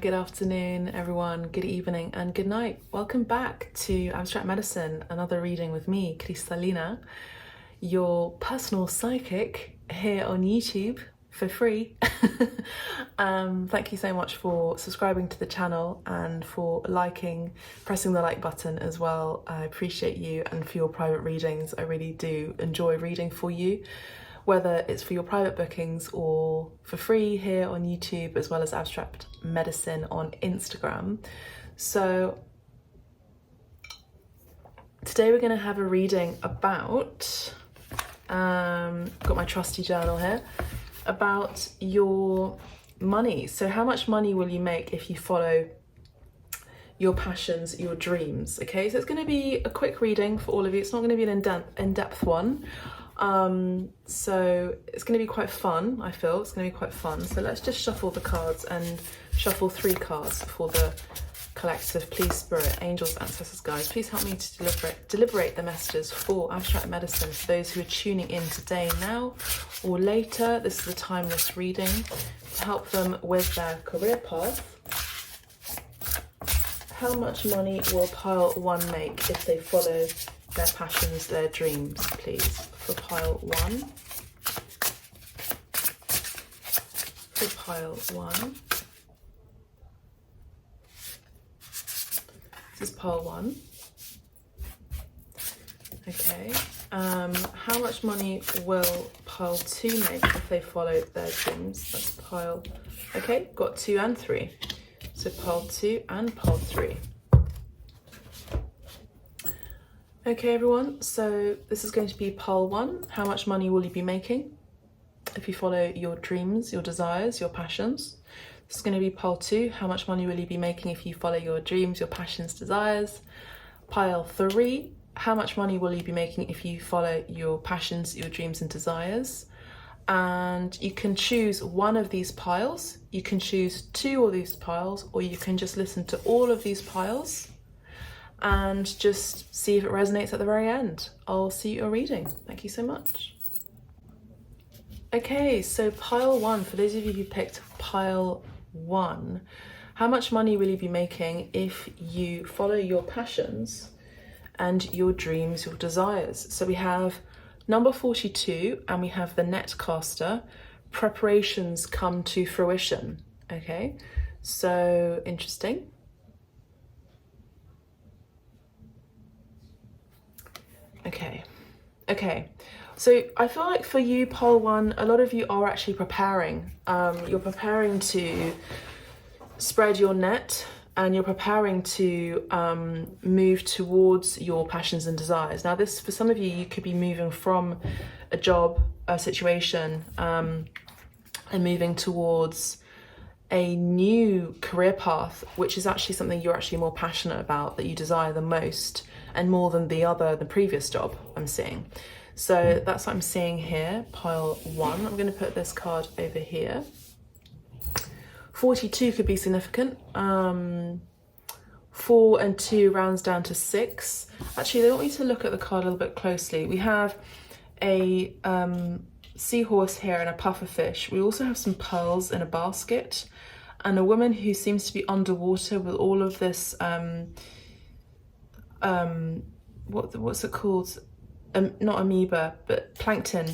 good afternoon, everyone, good evening, and good night. Welcome back to Abstract Medicine, another reading with me, Cristallina, your personal psychic here on YouTube for free. Thank you so much for subscribing to the channel and for liking, pressing the like button as well. I appreciate you, and for your private readings. I really do enjoy reading for you, whether it's for your private bookings or for free here on YouTube, as well as Abstract Medicine on Instagram. So today we're going to have a reading about, got my trusty journal here, about your money. So how much money will you make if you follow your passions, your dreams? Okay, so it's going to be a quick reading for all of you. It's not going to be an in-depth one. So it's going to be quite fun. I feel it's going to be quite fun. So let's just shuffle the cards and shuffle 3 cards for the collective. Please, Spirit, Angels, Ancestors, Guides, please help me to deliberate the messages for Abstract Medicine for those who are tuning in today, now or later. This is a timeless reading to help them with their career path. How much money will pile 1 make if they follow their passions, their dreams, please? For pile 1. For pile 1. This is pile 1. Okay. How much money will pile 2 make if they follow their dreams? That's pile. Okay, got 2 and 3. So pile 2 and pile 3. Okay, everyone, so this is going to be pile 1. How much money will you be making if you follow your dreams, your desires, your passions? This is going to be pile 2. How much money will you be making if you follow your dreams, your passions, desires? Pile 3. How much money will you be making if you follow your passions, your dreams and desires? And you can choose one of these piles. You can choose 2 of these piles, or you can just listen to all of these piles and just see if it resonates at the very end. I'll see your reading. Thank you so much. Okay, so pile 1, for those of you who picked pile 1, how much money will you be making if you follow your passions and your dreams, your desires? So we have number 42 and we have the Netcaster. Preparations come to fruition. Okay, so interesting. Okay, so I feel like for you, pile 1, a lot of you are actually preparing. You're preparing to spread your net, and you're preparing to move towards your passions and desires. Now this, for some of you, you could be moving from a job, a situation, and moving towards a new career path, which is actually something you're actually more passionate about, that you desire the most, and more than the previous job I'm seeing. So that's what I'm seeing here, pile 1. I'm going to put this card over here. 42 could be significant. 4 and 2 rounds down to 6. Actually, they want me to look at the card a little bit closely. We have a seahorse here and a pufferfish. We also have some pearls in a basket, and a woman who seems to be underwater with all of this what's it called, not amoeba but plankton,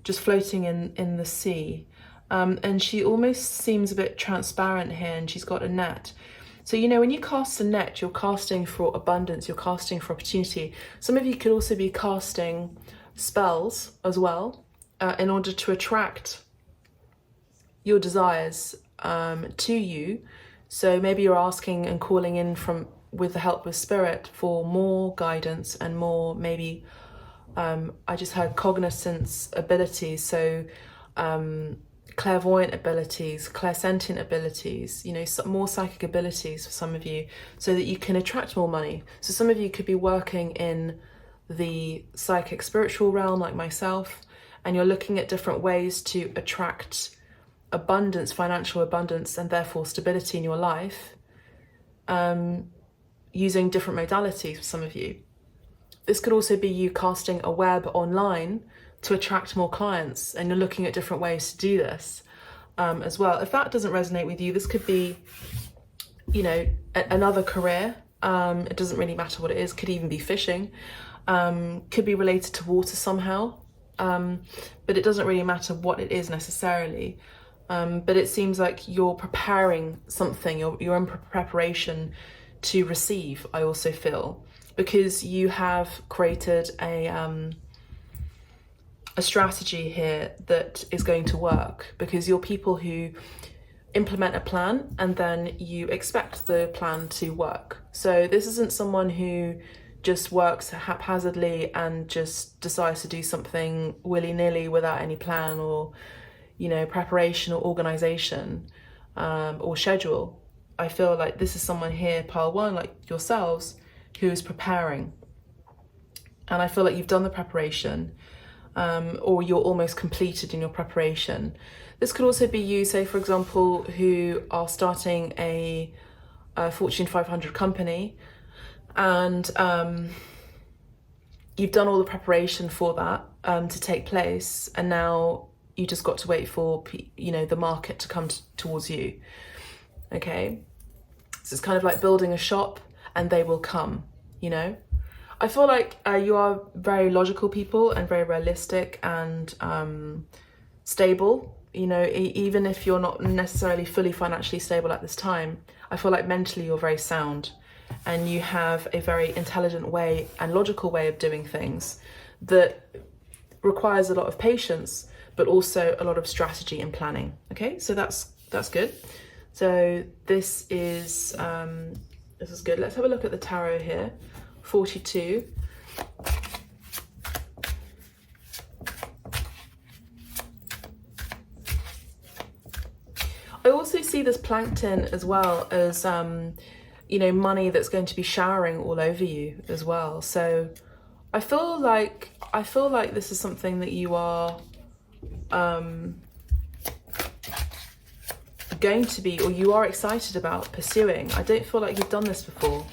just floating in the sea, and she almost seems a bit transparent here, and she's got a net. So, you know, when you cast a net, you're casting for abundance, you're casting for opportunity. Some of you could also be casting spells as well, in order to attract your desires to you. So maybe you're asking and calling in with the help of Spirit for more guidance and more, maybe I just heard cognizance abilities, so clairvoyant abilities, clairsentient abilities, you know, more psychic abilities for some of you, so that you can attract more money. So some of you could be working in the psychic spiritual realm like myself, and you're looking at different ways to attract abundance, financial abundance, and therefore stability in your life, using different modalities for some of you. This could also be you casting a web online to attract more clients, and you're looking at different ways to do this. as well. If that doesn't resonate with you, this could be, you know, another career. It doesn't really matter what it is. Could even be fishing. Could be related to water somehow. But it doesn't really matter what it is necessarily. But it seems like you're preparing something, you're in preparation to receive, I also feel, because you have created a strategy here that is going to work, because you're people who implement a plan and then you expect the plan to work. So this isn't someone who just works haphazardly and just decides to do something willy-nilly without any plan or, you know, preparation or organization or schedule. I feel like this is someone here, pile one, like yourselves, who is preparing. And I feel like you've done the preparation, or you're almost completed in your preparation. This could also be you, say, for example, who are starting a Fortune 500 company, and you've done all the preparation for that to take place, and now you just got to wait for, you know, the market to come towards you. Okay, so it's kind of like building a shop and they will come, you know. I feel like you are very logical people and very realistic and stable, you know, even if you're not necessarily fully financially stable at this time. I feel like mentally you're very sound and you have a very intelligent way and logical way of doing things that requires a lot of patience, but also a lot of strategy and planning. Okay, so that's good. So this is good. Let's have a look at the tarot here. 42. I also see this plankton as well as you know, money that's going to be showering all over you as well. So I feel like this is something that you are going to be, or you are excited about pursuing. I don't feel like you've done this before.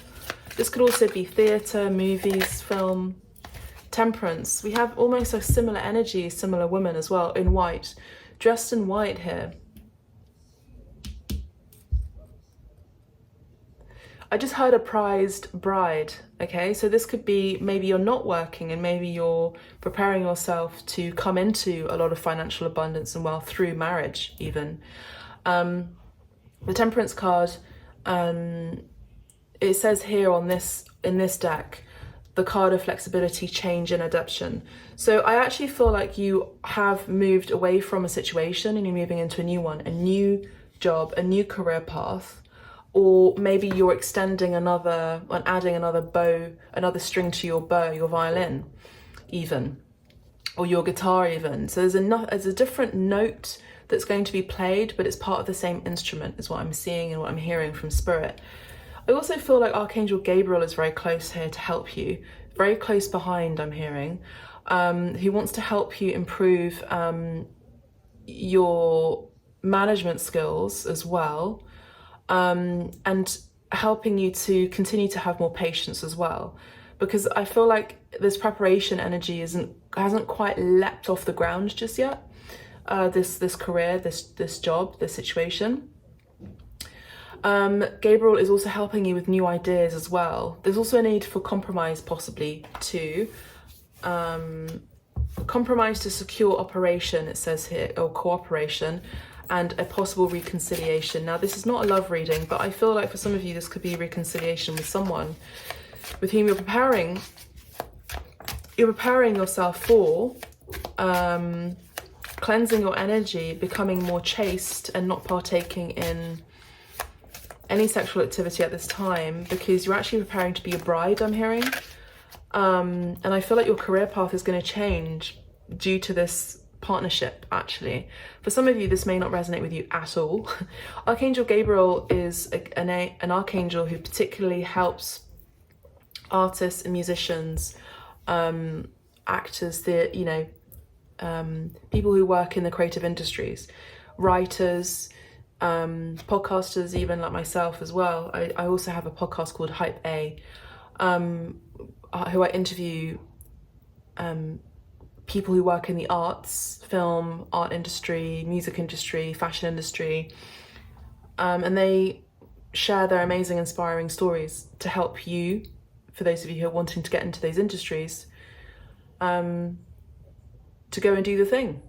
This could also be theatre, movies, film. Temperance. We have almost a similar energy, similar woman as well, in white, dressed in white here. I just heard a prized bride, okay? So this could be, maybe you're not working and maybe you're preparing yourself to come into a lot of financial abundance and wealth through marriage even. The Temperance card, it says here on in this deck, the card of flexibility, change and adaptation. So I actually feel like you have moved away from a situation and you're moving into a new one, a new job, a new career path, or maybe you're extending another and adding another bow, another string to your bow, your violin even, or your guitar even. So there's a different note that's going to be played, but it's part of the same instrument is what I'm seeing and what I'm hearing from spirit. I also feel like Archangel Gabriel is very close here to help you, very close behind, I'm hearing, who wants to help you improve your management skills as well, and helping you to continue to have more patience as well, because I feel like this preparation energy hasn't quite leapt off the ground just yet. This career, this job, this situation. Gabriel is also helping you with new ideas as well. There's also a need for compromise possibly too. Compromise to secure operation, it says here, or cooperation, and a possible reconciliation. Now this is not a love reading, but I feel like for some of you this could be reconciliation with someone with whom you're preparing yourself for cleansing your energy, becoming more chaste and not partaking in any sexual activity at this time, because you're actually preparing to be a bride, I'm hearing. And I feel like your career path is going to change due to this partnership, actually. For some of you, this may not resonate with you at all. Archangel Gabriel is an archangel who particularly helps artists and musicians, actors, people who work in the creative industries, writers, podcasters, even like myself as well. I also have a podcast called Hype A, who I interview people who work in the arts, film, art industry, music industry, fashion industry, and they share their amazing, inspiring stories to help you, for those of you who are wanting to get into those industries, to go and do the thing.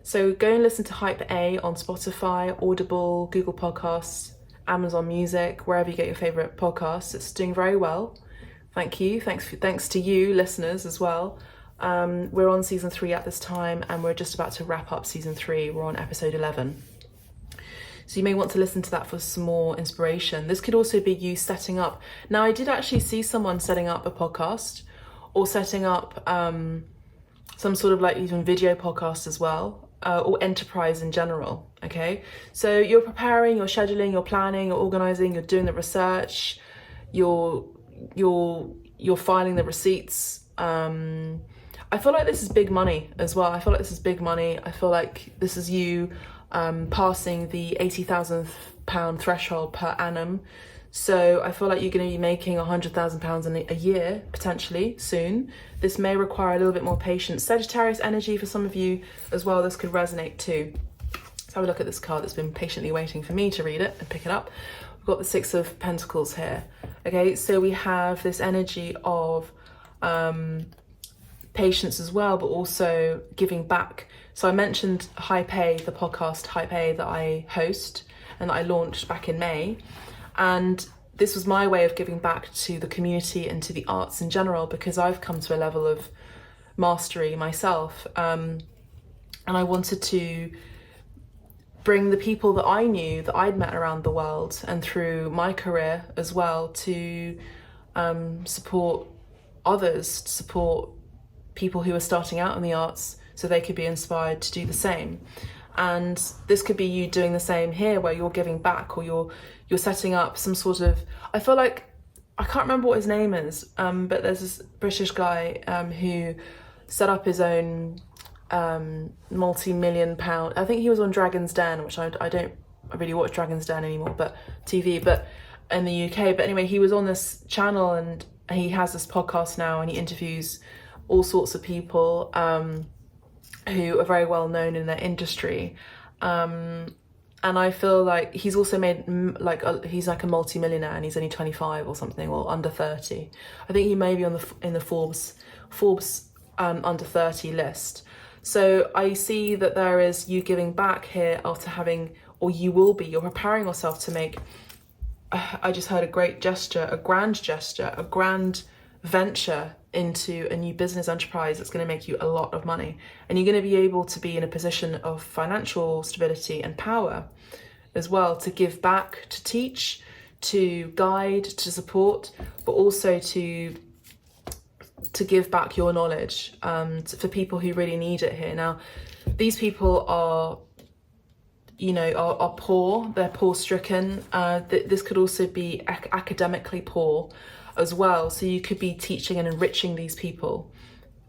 So go and listen to Hype A on Spotify, Audible, Google Podcasts, Amazon Music, wherever you get your favourite podcasts. It's doing very well. Thank you. Thanks to you, listeners, as well. We're on season 3 at this time, and we're just about to wrap up season 3. We're on episode 11. So you may want to listen to that for some more inspiration. This could also be you setting up. Now, I did actually see someone setting up a podcast, or setting up some sort of like even video podcast as well. Or enterprise in general, okay? So you're preparing, you're scheduling, you're planning, you're organising, you're doing the research, you're filing the receipts. I feel like this is big money as well. I feel like this is big money. I feel like this is you passing the £80,000 threshold per annum. So I feel like you're going to be making £100,000 in a year, potentially, soon. This may require a little bit more patience. Sagittarius energy for some of you as well, this could resonate too. Let's have a look at this card that's been patiently waiting for me to read it and pick it up. We've got the 6 of Pentacles here. Okay, so we have this energy of patience as well, but also giving back. So I mentioned Hype A, the podcast Hype A that I host and that I launched back in May. And this was my way of giving back to the community and to the arts in general, because I've come to a level of mastery myself. And I wanted to bring the people that I knew, that I'd met around the world and through my career as well, to support others, to support people who are starting out in the arts so they could be inspired to do the same. And this could be you doing the same here, where you're giving back, or you're setting up some sort of, I feel like, I can't remember what his name is, but there's this British guy who set up his own multi-million pound, I think he was on Dragon's Den, which I don't really watch Dragon's Den anymore, but TV, but in the UK. But anyway, he was on this channel and he has this podcast now, and he interviews all sorts of people who are very well known in their industry. And I feel like he's also made he's like a multi-millionaire, and he's only 25 or something, or under 30. I think he may be in the Forbes under 30 list. So I see that there is you giving back here after having, or you're preparing yourself to make, I just heard a great gesture, a grand venture into a new business enterprise that's going to make you a lot of money. And you're going to be able to be in a position of financial stability and power as well, to give back, to teach, to guide, to support, but also to give back your knowledge for people who really need it here. Now, these people are poor, they're poor stricken. This could also be academically poor as well. So you could be teaching and enriching these people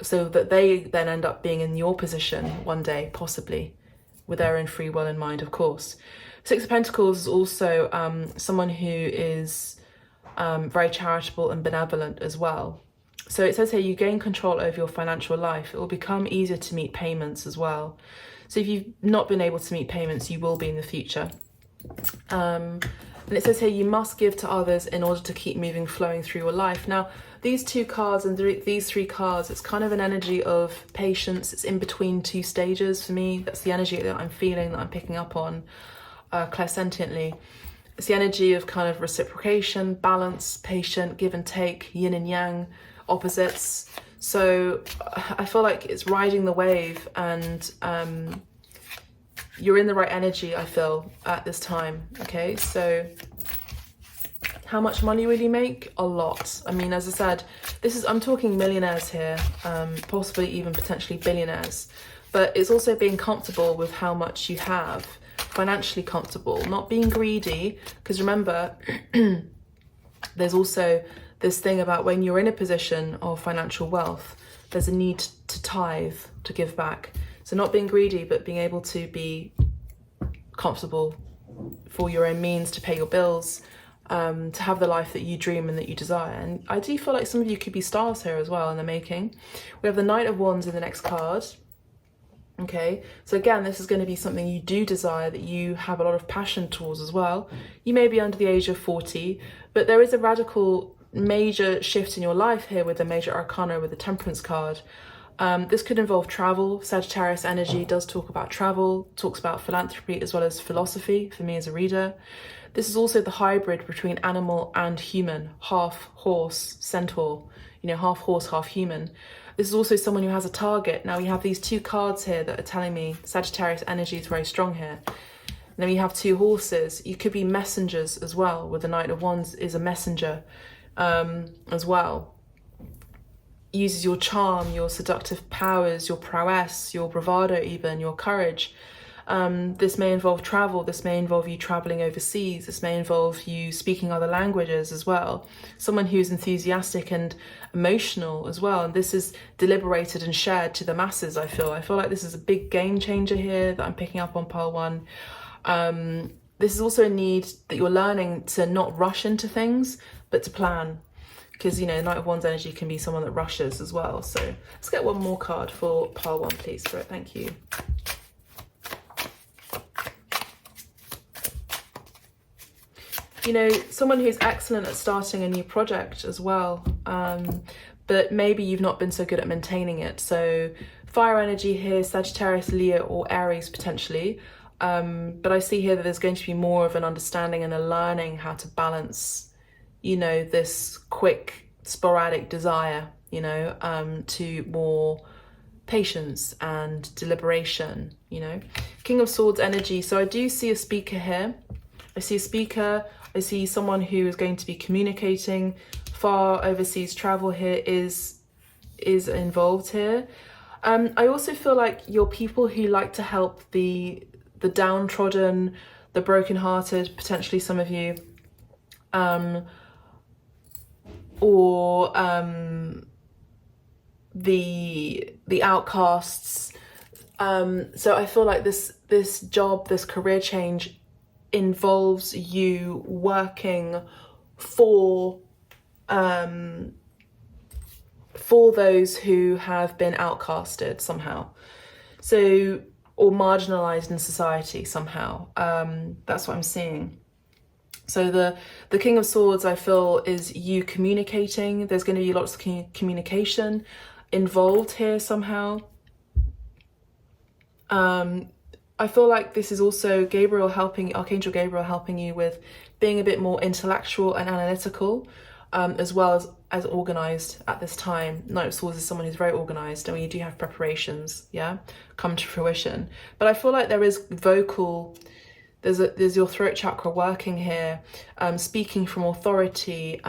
so that they then end up being in your position one day, possibly, with their own free will in mind, of course. 6 of Pentacles is also someone who is very charitable and benevolent as well. So it says here, you gain control over your financial life. It will become easier to meet payments as well. So if you've not been able to meet payments, you will be in the future. And it says here, you must give to others in order to keep flowing through your life. Now, these 2 cards and these 3 cards, it's kind of an energy of patience. It's in between 2 stages for me. That's the energy that I'm feeling, that I'm picking up on clairsentiently. It's the energy of kind of reciprocation, balance, patient, give and take, yin and yang, opposites. So I feel like it's riding the wave, and you're in the right energy, I feel, at this time. Okay, so how much money will you make? A lot. I mean, as I said, I'm talking millionaires here, possibly even potentially billionaires, but it's also being comfortable with how much you have, financially comfortable, not being greedy, because remember, there's also this thing about when you're in a position of financial wealth, there's a need to tithe, to give back. So not being greedy, but being able to be comfortable for your own means, to pay your bills, to have the life that you dream and that you desire. And I do feel like some of you could be stars here as well in the making. We have the Knight of Wands in the next card. Okay, so again, this is going to be something you do desire, that you have a lot of passion towards as well. You may be under the age of 40, but there is a radical major shift in your life here with the major arcana, with the Temperance card. This could involve travel. Sagittarius energy does talk about travel, talks about philanthropy as well as philosophy for me as a reader. This is also the hybrid between animal and human, half horse, centaur, you know, half horse, half human. This is also someone who has a target. Now we have these two cards here that are telling me Sagittarius energy is very strong here. And then we have two horses. You could be messengers as well, with the Knight of Wands is a messenger as well. Uses your charm, your seductive powers, your prowess, your bravado even, your courage. This may involve travel, this may involve you traveling overseas, this may involve you speaking other languages as well. Someone who's enthusiastic and emotional as well, and this is deliberated and shared to the masses, I feel. I feel like this is a big game changer here that I'm picking up on pile one. This is also a need that you're learning to not rush into things, but to plan. Because, you know, Knight of Wands energy can be someone that rushes as well. So let's get one more card for pile one, please, Spirit. Thank you. You know, someone who's excellent at starting a new project as well, but maybe you've not been so good at maintaining it. So fire energy here, Sagittarius, Leo or Aries potentially. But I see here that there's going to be more of an understanding and a learning how to balance, you know, this quick sporadic desire, you know, to more patience and deliberation, you know. King of Swords energy. So I do see a speaker here. I see a speaker. I see someone who is going to be communicating. Far overseas travel here is involved here. I also feel like you're people who like to help the downtrodden, the brokenhearted, potentially some of you, or the outcasts. So I feel like this job, this career change involves you working for those who have been outcasted somehow, so, or marginalized in society somehow. That's what I'm seeing. So the King of Swords, I feel, is you communicating. There's going to be lots of communication involved here somehow. I feel like this is also Archangel Gabriel helping you with being a bit more intellectual and analytical, as well as organized at this time. Knight of Swords is someone who's very organized, and when you do have preparations, yeah, come to fruition. But I feel like there is there's your throat chakra working here, speaking from authority,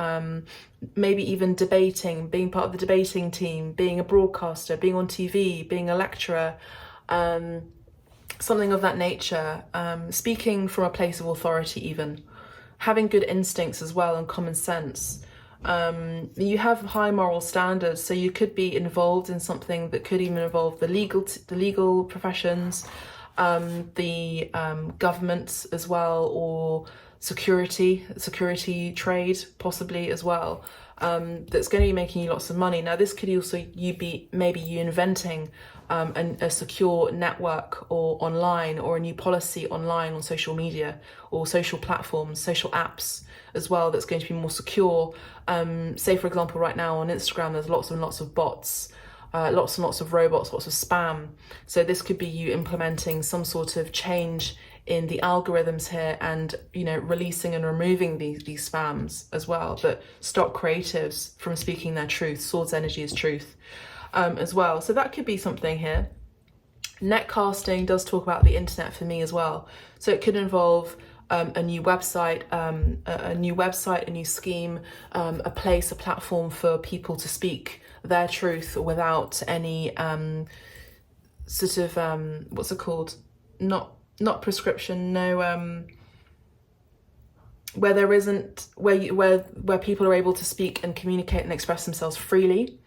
maybe even debating, being part of the debating team, being a broadcaster, being on TV, being a lecturer, something of that nature, speaking from a place of authority even, having good instincts as well and common sense. You have high moral standards, so you could be involved in something that could even involve the legal professions, the governments as well, or security trade possibly as well. That's going to be making you lots of money. Now this could also maybe you inventing a secure network or online, or a new policy online on social media or social platforms, social apps as well, that's going to be more secure. Say for example, right now on Instagram there's lots and lots of bots, lots and lots of robots, lots of spam. So this could be you implementing some sort of change in the algorithms here, and, you know, releasing and removing these spams as well, that stop creatives from speaking their truth. Swords energy is truth as well. So that could be something here. Netcasting does talk about the internet for me as well. So it could involve a new website, a new scheme, a place, a platform for people to speak their truth without any sort of what's it called? Not prescription, no, where there isn't, where people are able to speak and communicate and express themselves freely.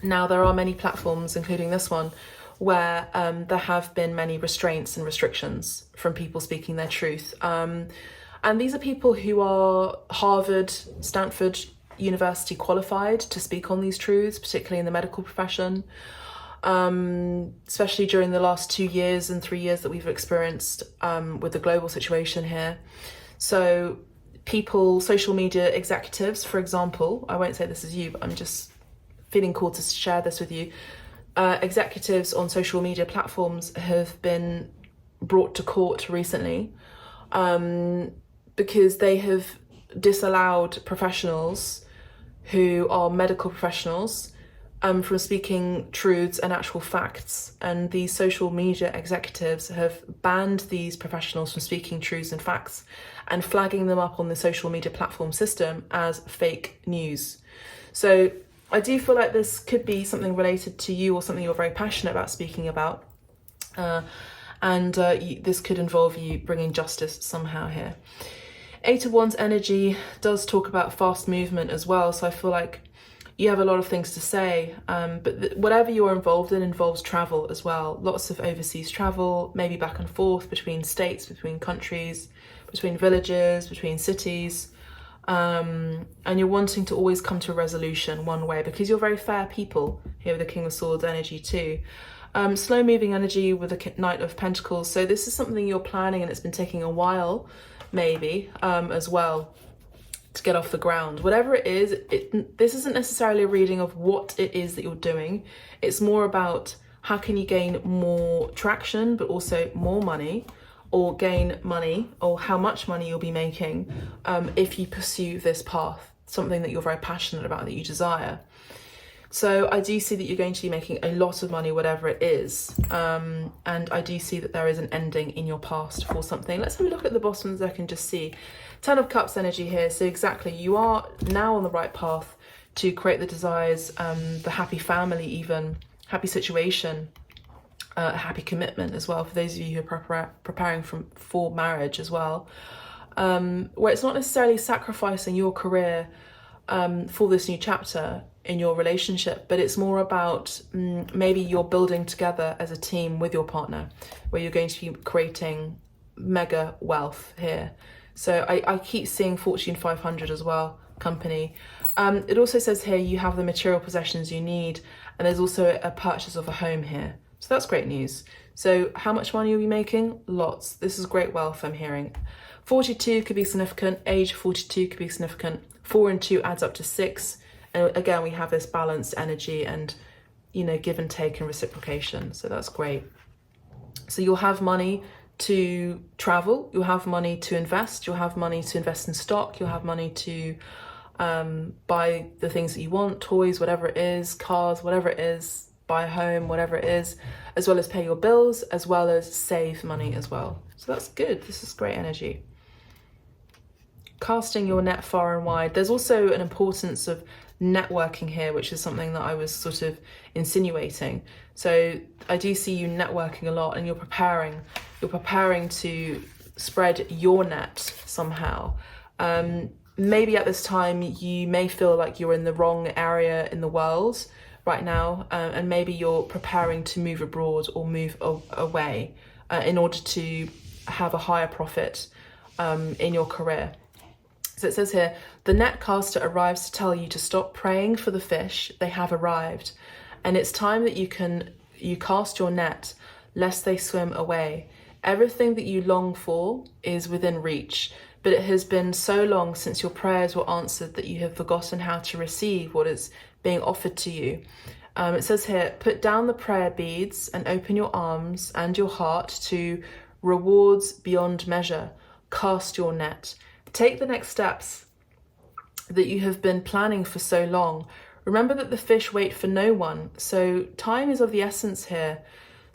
Now there are many platforms, including this one, where there have been many restraints and restrictions from people speaking their truth. And these are people who are Harvard, Stanford University qualified to speak on these truths, particularly in the medical profession, especially during the last 2 years and 3 years that we've experienced with the global situation here. So people, social media executives, for example, I won't say this is you, but I'm just feeling called to share this with you. Executives on social media platforms have been brought to court recently because they have disallowed professionals who are medical professionals from speaking truths and actual facts. And these social media executives have banned these professionals from speaking truths and facts and flagging them up on the social media platform system as fake news. So I do feel like this could be something related to you or something you're very passionate about speaking about. This could involve you bringing justice somehow here. 8 of Wands energy does talk about fast movement as well. So I feel like you have a lot of things to say, but whatever you're involved in involves travel as well. Lots of overseas travel, maybe back and forth between states, between countries, between villages, between cities. And you're wanting to always come to a resolution one way because you're very fair people here with the King of Swords energy too. Slow moving energy with the Knight of Pentacles. So this is something you're planning and it's been taking a while maybe as well to get off the ground. Whatever it is, this isn't necessarily a reading of what it is that you're doing. It's more about how can you gain more traction but also more money, or gain money, or how much money you'll be making if you pursue this path, something that you're very passionate about, that you desire. So I do see that you're going to be making a lot of money, whatever it is. And I do see that there is an ending in your past for something. Let's have a look at the bottom so I can just see. 10 of Cups energy here. So exactly, you are now on the right path to create the desires, the happy family even, happy situation, happy commitment as well, for those of you who are preparing for marriage as well. Where it's not necessarily sacrificing your career for this new chapter in your relationship, but it's more about maybe you're building together as a team with your partner, where you're going to be creating mega wealth here. So I keep seeing Fortune 500 as well, company. It also says here you have the material possessions you need, and there's also a purchase of a home here. So that's great news. So how much money you'll be making? Lots. This is great wealth I'm hearing. 42 could be significant. Age 42 could be significant. 4 and 2 adds up to 6. And again, we have this balanced energy and, you know, give and take and reciprocation. So that's great. So you'll have money to travel. You'll have money to invest. You'll have money to invest in stock. You'll have money to buy the things that you want, toys, whatever it is, cars, whatever it is, buy a home, whatever it is, as well as pay your bills, as well as save money as well. So that's good. This is great energy. Casting your net far and wide. There's also an importance of networking here, which is something that I was sort of insinuating. So I do see you networking a lot, and you're preparing to spread your net somehow. Maybe at this time you may feel like you're in the wrong area in the world right now, and maybe you're preparing to move abroad or move away in order to have a higher profit in your career. So it says here, the net caster arrives to tell you to stop praying for the fish. They have arrived. And it's time that you cast your net, lest they swim away. Everything that you long for is within reach, but it has been so long since your prayers were answered that you have forgotten how to receive what is being offered to you. It says here, put down the prayer beads and open your arms and your heart to rewards beyond measure. Cast your net. Take the next steps that you have been planning for so long. Remember that the fish wait for no one. So time is of the essence here.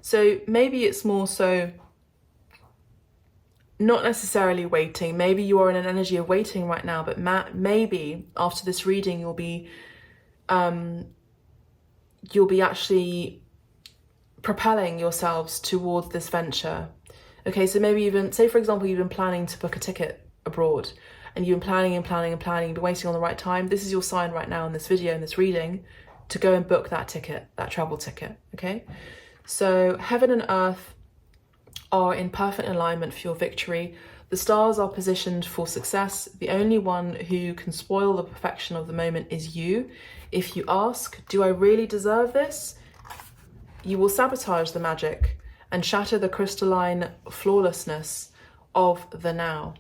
So maybe it's more so not necessarily waiting. Maybe you are in an energy of waiting right now, but maybe after this reading, you'll be actually propelling yourselves towards this venture. Okay, so maybe even, say for example, you've been planning to book a ticket abroad, and you've been planning and planning and planning, you've been waiting on the right time. This is your sign right now in this video, in this reading, to go and book that ticket, that travel ticket, okay? So heaven and earth are in perfect alignment for your victory. The stars are positioned for success. The only one who can spoil the perfection of the moment is you. If you ask, do I really deserve this? You will sabotage the magic and shatter the crystalline flawlessness of the now.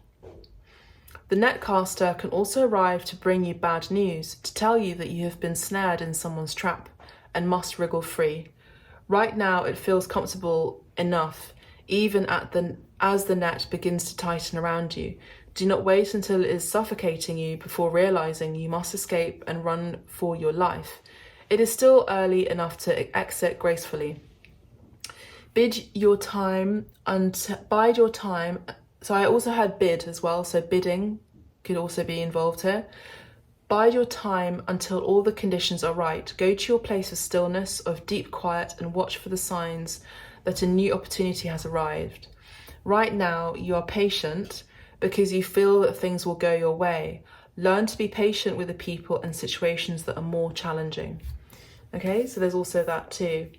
The netcaster can also arrive to bring you bad news, to tell you that you have been snared in someone's trap and must wriggle free. Right now it feels comfortable enough, even as the net begins to tighten around you. Do not wait until it is suffocating you before realizing you must escape and run for your life. It is still early enough to exit gracefully. Bide your time. So I also had bid as well, so bidding could also be involved here. Bide your time until all the conditions are right. Go to your place of stillness, of deep quiet, and watch for the signs that a new opportunity has arrived. Right now, you are patient because you feel that things will go your way. Learn to be patient with the people and situations that are more challenging. Okay, so there's also that too.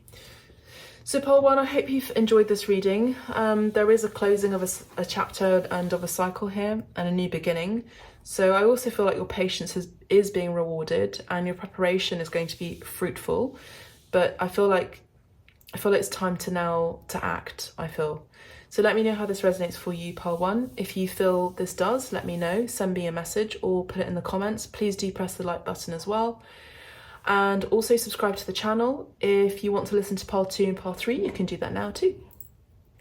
So pole 1, I hope you've enjoyed this reading. There is a closing of a chapter and of a cycle here and a new beginning. So I also feel like your patience is being rewarded and your preparation is going to be fruitful. But I feel like it's time to act, I feel. So let me know how this resonates for you, pole 1. If you feel this does, let me know. Send me a message or put it in the comments. Please do press the like button as well. And also subscribe to the channel. If you want to listen to pole 2 and pole 3, you can do that now too.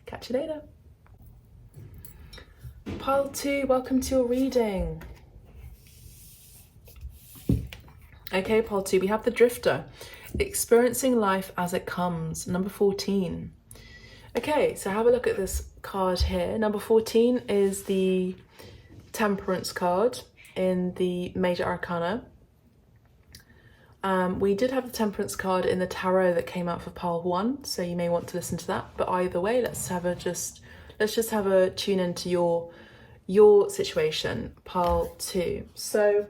Catch you later. Pole 2, welcome to your reading. Okay, pole 2, we have the Drifter. Experiencing life as it comes, number 14. Okay, so have a look at this card here. Number 14 is the Temperance card in the Major Arcana. We did have the Temperance card in the tarot that came out for pole 1, so you may want to listen to that. But either way, let's just have a tune into your situation, pole 2. So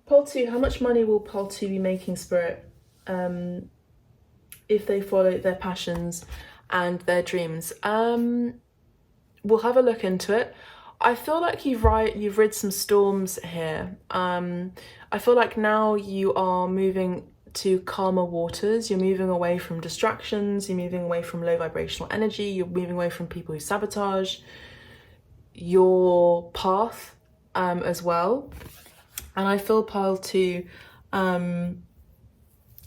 pole 2, how much money will pole 2 be making, Spirit, if they follow their passions and their dreams? We'll have a look into it. I feel like you've rid some storms here. I feel like now you are moving to calmer waters. You're moving away from distractions. You're moving away from low vibrational energy. You're moving away from people who sabotage your path as well. And I feel, pole 2,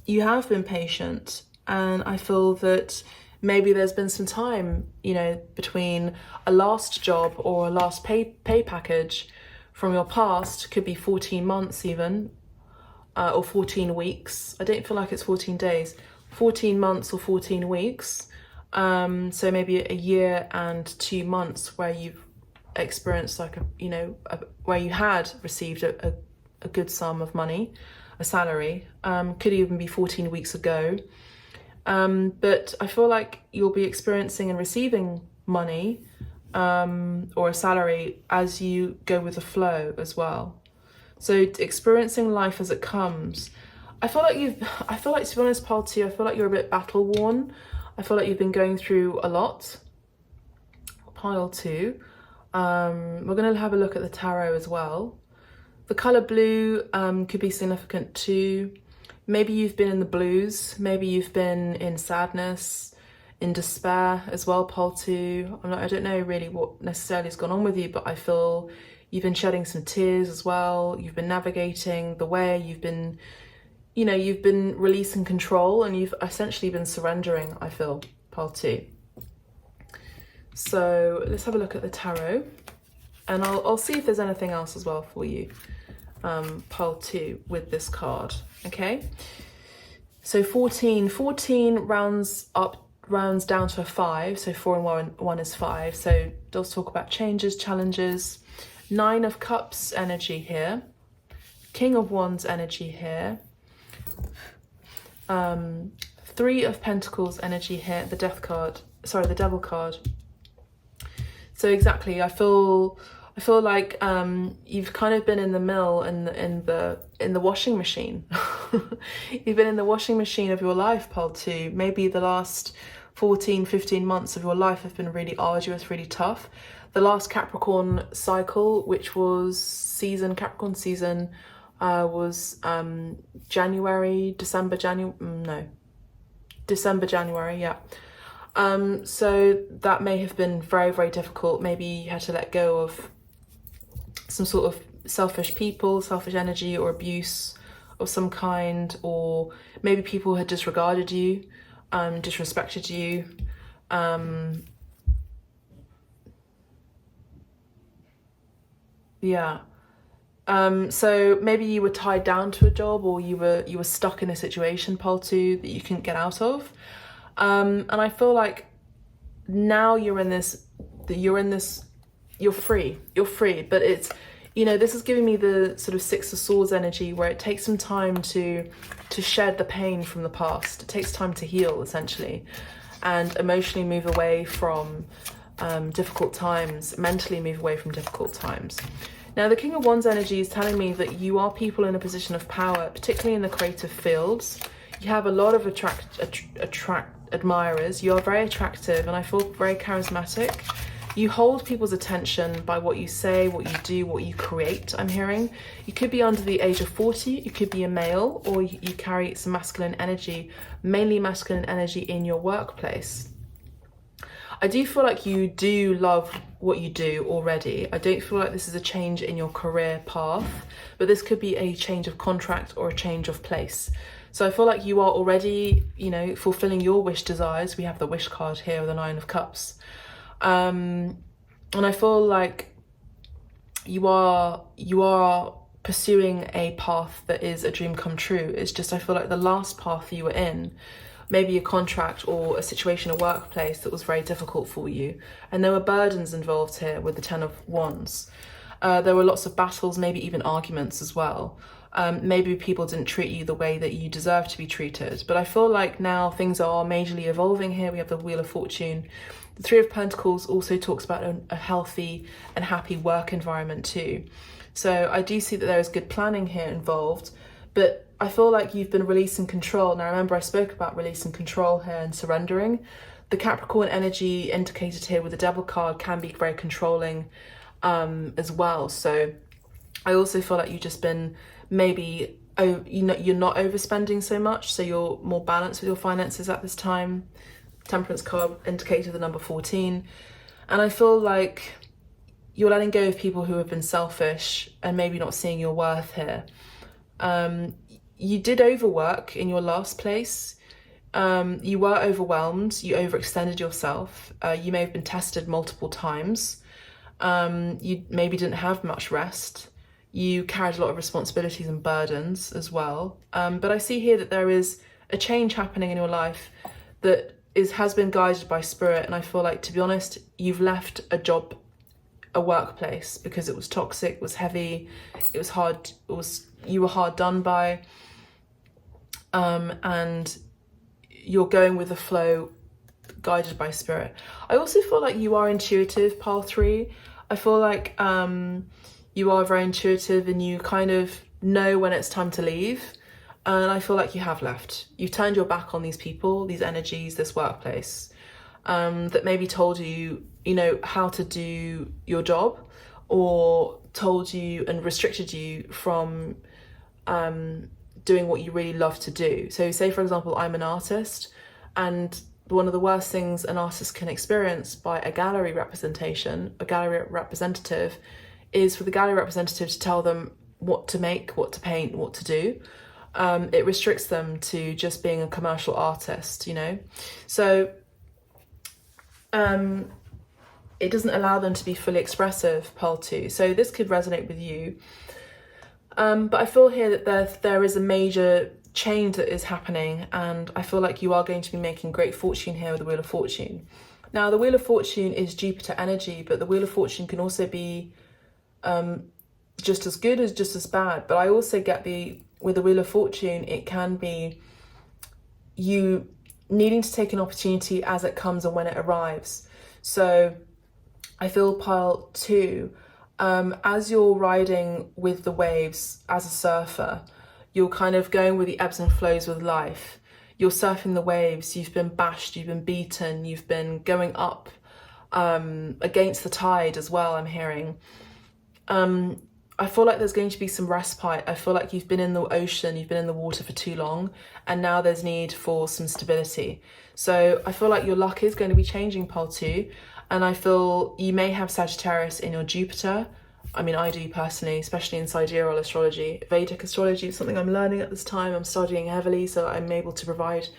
you have been patient. And I feel that maybe there's been some time, between a last job or a last pay package from your past. Could be 14 months even, or 14 weeks. I don't feel like it's 14 days. 14 months or 14 weeks. So maybe a year and 2 months where you've experienced where you had received a good sum of money, a salary. Could even be 14 weeks ago. But I feel like you'll be experiencing and receiving money or a salary as you go with the flow as well. So experiencing life as it comes. I feel like to be honest, pole 2, I feel like you're a bit battle worn. I feel like you've been going through a lot. Pole 2. We're going to have a look at the tarot as well. The colour blue could be significant too. Maybe you've been in the blues, maybe you've been in sadness, in despair as well, pole 2. I don't know really what necessarily has gone on with you, but I feel you've been shedding some tears as well. You've been navigating the way, you've been releasing control, and you've essentially been surrendering, I feel, pole 2. So let's have a look at the tarot, and I'll see if there's anything else as well for you, pole 2, with this card. Okay, so 14 rounds down to a 5, so 4 and 1 is 5, so it does talk about changes, challenges. 9 of Cups energy here, King of Wands energy here, 3 of Pentacles energy here, the Devil card. So exactly, I feel like you've kind of been in the mill, in the washing machine. You've been in the washing machine of your life, pole 2. Maybe the last 14, 15 months of your life have been really arduous, really tough. The last Capricorn cycle, which was Capricorn season, was December, January, yeah. So that may have been very, very difficult. Maybe you had to let go of some sort of selfish people, selfish energy, or abuse of some kind, or maybe people had disregarded you, disrespected you. Yeah. So maybe you were tied down to a job, or you were stuck in a situation, pole 2, that you couldn't get out of. And I feel like now you're free, but it's, this is giving me the sort of 6 of Swords energy, where it takes some time to shed the pain from the past. It takes time to heal, essentially, and emotionally move away from difficult times, mentally move away from difficult times. Now, the King of Wands energy is telling me that you are people in a position of power, particularly in the creative fields. You have a lot of admirers. You are very attractive, and I feel very charismatic. You hold people's attention by what you say, what you do, what you create, I'm hearing. You could be under the age of 40, you could be a male, or you carry some masculine energy, mainly masculine energy in your workplace. I do feel like you do love what you do already. I don't feel like this is a change in your career path, but this could be a change of contract or a change of place. So I feel like you are already, fulfilling your wish desires. We have the wish card here with the 9 of Cups. And I feel like you are pursuing a path that is a dream come true. It's just, I feel like the last path you were in, maybe a contract or a situation, a workplace that was very difficult for you. And there were burdens involved here with the 10 of Wands. There were lots of battles, maybe even arguments as well. Maybe people didn't treat you the way that you deserve to be treated. But I feel like now things are majorly evolving here. We have the Wheel of Fortune. The 3 of Pentacles also talks about a healthy and happy work environment too. So I do see that there is good planning here involved, but I feel like you've been releasing control. Now, remember I spoke about releasing control here and surrendering. The Capricorn energy indicated here with the Devil card can be very controlling as well. So I also feel like you've just been maybe, you're not overspending so much, so you're more balanced with your finances at this time. Temperance card indicated the number 14. And I feel like you're letting go of people who have been selfish and maybe not seeing your worth here. You did overwork in your last place. You were overwhelmed. You overextended yourself. You may have been tested multiple times. You maybe didn't have much rest. You carried a lot of responsibilities and burdens as well. But I see here that there is a change happening in your life that has been guided by spirit. And I feel like, to be honest, you've left a workplace because it was toxic, it was heavy, it was hard, you were hard done by. And you're going with the flow, guided by spirit. I also feel like you are intuitive, pile 3. I feel like you are very intuitive and you kind of know when it's time to leave. And I feel like you have left. You've turned your back on these people, these energies, this workplace, that maybe told you, how to do your job, or told you and restricted you from doing what you really love to do. So say, for example, I'm an artist, and one of the worst things an artist can experience by a gallery representation, a gallery representative, is for the gallery representative to tell them what to make, what to paint, what to do. It restricts them to just being a commercial artist, So it doesn't allow them to be fully expressive, pole 2. So this could resonate with you. But I feel here that there is a major change that is happening, and I feel like you are going to be making great fortune here with the Wheel of Fortune. Now, the Wheel of Fortune is Jupiter energy, but the Wheel of Fortune can also be just as good as just as bad. But I also get with the Wheel of Fortune, it can be you needing to take an opportunity as it comes and when it arrives. So I feel pile 2, as you're riding with the waves as a surfer, you're kind of going with the ebbs and flows with life. you're surfing the waves, you've been bashed, you've been beaten, you've been going up against the tide as well, I'm hearing. I feel like there's going to be some respite. I feel like you've been in the ocean, you've been in the water for too long, and now there's need for some stability. So I feel like your luck is going to be changing, Pole 2, and I feel you may have Sagittarius in your Jupiter. I mean, I do personally, especially in sidereal astrology. Vedic astrology is something I'm learning at this time. I'm studying heavily, so I'm able to provide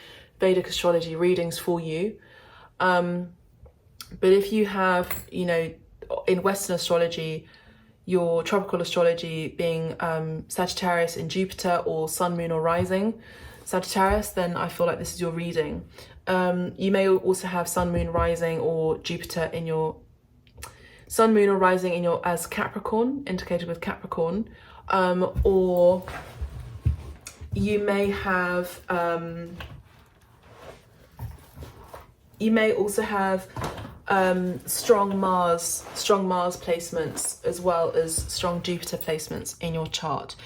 Vedic astrology readings for you. But if you have, you know, in Western astrology, your tropical astrology being Sagittarius in Jupiter or Sun, Moon or Rising Sagittarius, then I feel like this is your reading. You may also have Sun, Moon, Rising or Jupiter in your Sun, Moon or Rising in your as Capricorn, indicated with Capricorn, or you may have you may also have strong Mars placements as well as strong Jupiter placements in your chart.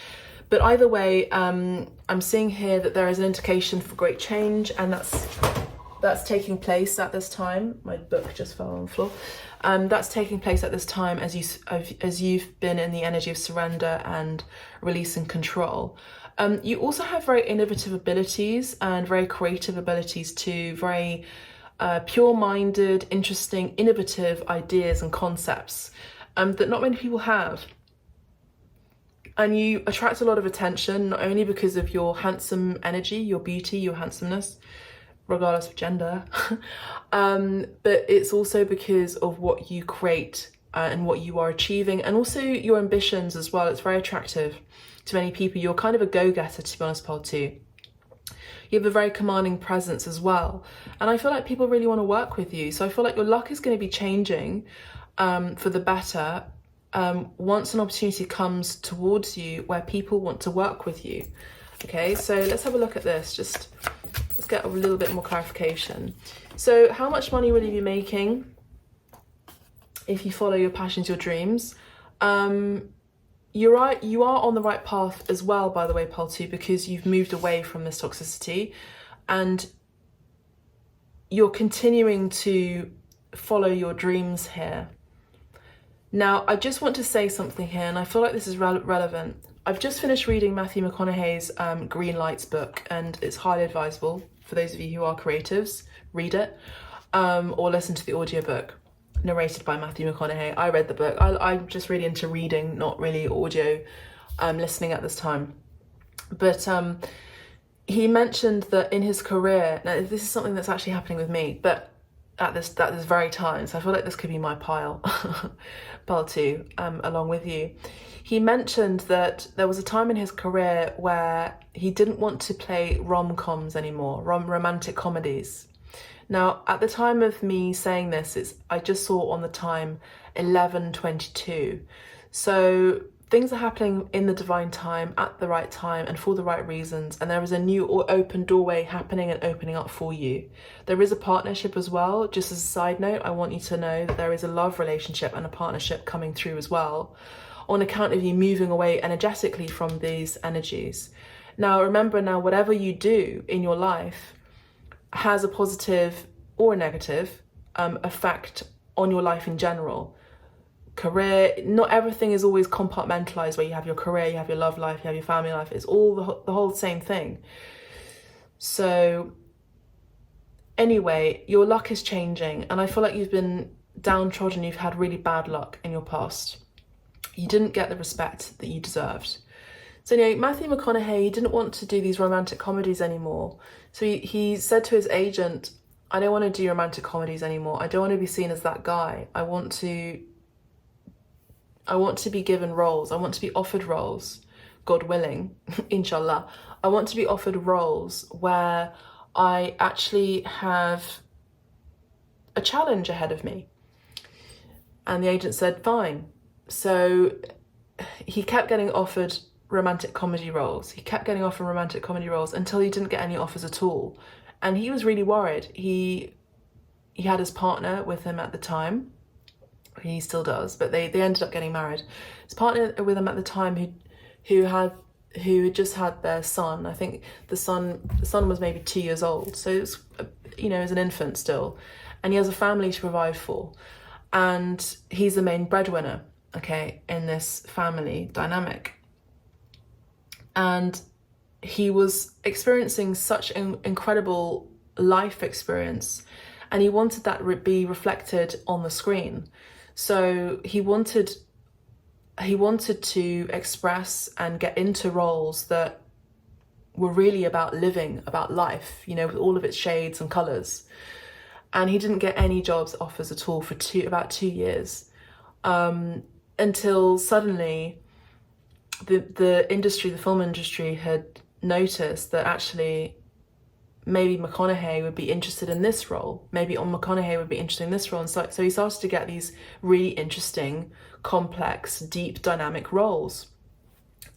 But either way, I'm seeing here that there is an indication for great change, and that's taking place at this time. My book just fell on the floor. That's taking place at this time as you've been in the energy of surrender and release and control. You also have very innovative abilities and very creative abilities too, very pure-minded, interesting, innovative ideas and concepts that not many people have. And you attract a lot of attention, not only because of your handsome energy, your beauty, your handsomeness, regardless of gender, but it's also because of what you create and what you are achieving, and also your ambitions as well. It's very attractive to many people. You're kind of a go-getter, to be honest, Pole 2. You have a very commanding presence as well. And I feel like people really want to work with you. So I feel like your luck is going to be changing for the better once an opportunity comes towards you where people want to work with you. Okay, so let's have a look at this. Let's get a little bit more clarification. So how much money will you be making if you follow your passions, your dreams? You're right, you are on the right path as well, by the way, Pole 2, because you've moved away from this toxicity and you're continuing to follow your dreams here. Now, I just want to say something here, and I feel like this is relevant. I've just finished reading Matthew McConaughey's Green Lights book, and it's highly advisable for those of you who are creatives. Read it or listen to the audiobook narrated by Matthew McConaughey. I read the book. I'm just really into reading, not really audio listening at this time. But he mentioned that in his career, now this is something that's actually happening with me, but at this very time, so I feel like this could be my pile 2, along with you. He mentioned that there was a time in his career where he didn't want to play rom-coms anymore, romantic comedies. Now, at the time of me saying this, I just saw on the time 11:22. So things are happening in the divine time, at the right time, and for the right reasons. And there is a new or open doorway happening and opening up for you. There is a partnership as well. Just as a side note, I want you to know that there is a love relationship and a partnership coming through as well, on account of you moving away energetically from these energies. Now, remember, whatever you do in your life has a positive or a negative effect on your life in general. Career, not everything is always compartmentalized, where you have your career, you have your love life, you have your family life. It's all the whole same thing. So anyway, your luck is changing, and I feel like you've been downtrodden, you've had really bad luck in your past. You didn't get the respect that you deserved. So anyway, Matthew McConaughey, he didn't want to do these romantic comedies anymore. So he said to his agent, I don't want to do romantic comedies anymore. I don't want to be seen as that guy. I want to be given roles. I want to be offered roles, God willing, inshallah. I want to be offered roles where I actually have a challenge ahead of me. And the agent said, fine. So he kept getting offered romantic comedy roles. He kept getting offered romantic comedy roles until he didn't get any offers at all. And he was really worried. He had his partner with him at the time. He still does, but they ended up getting married. His partner with him at the time who had who had just had their son. I think the son was maybe 2 years old, so it's, as an infant still, and he has a family to provide for, and he's the main breadwinner, okay, in this family dynamic. And he was experiencing such an incredible life experience, and he wanted that to be reflected on the screen. So he wanted to express and get into roles that were really about living, about life, with all of its shades and colours. And he didn't get any jobs offers at all for about 2 years, until suddenly the film industry had noticed that actually maybe McConaughey would be interested in this role. Maybe McConaughey would be interested in this role. And so he started to get these really interesting, complex, deep, dynamic roles.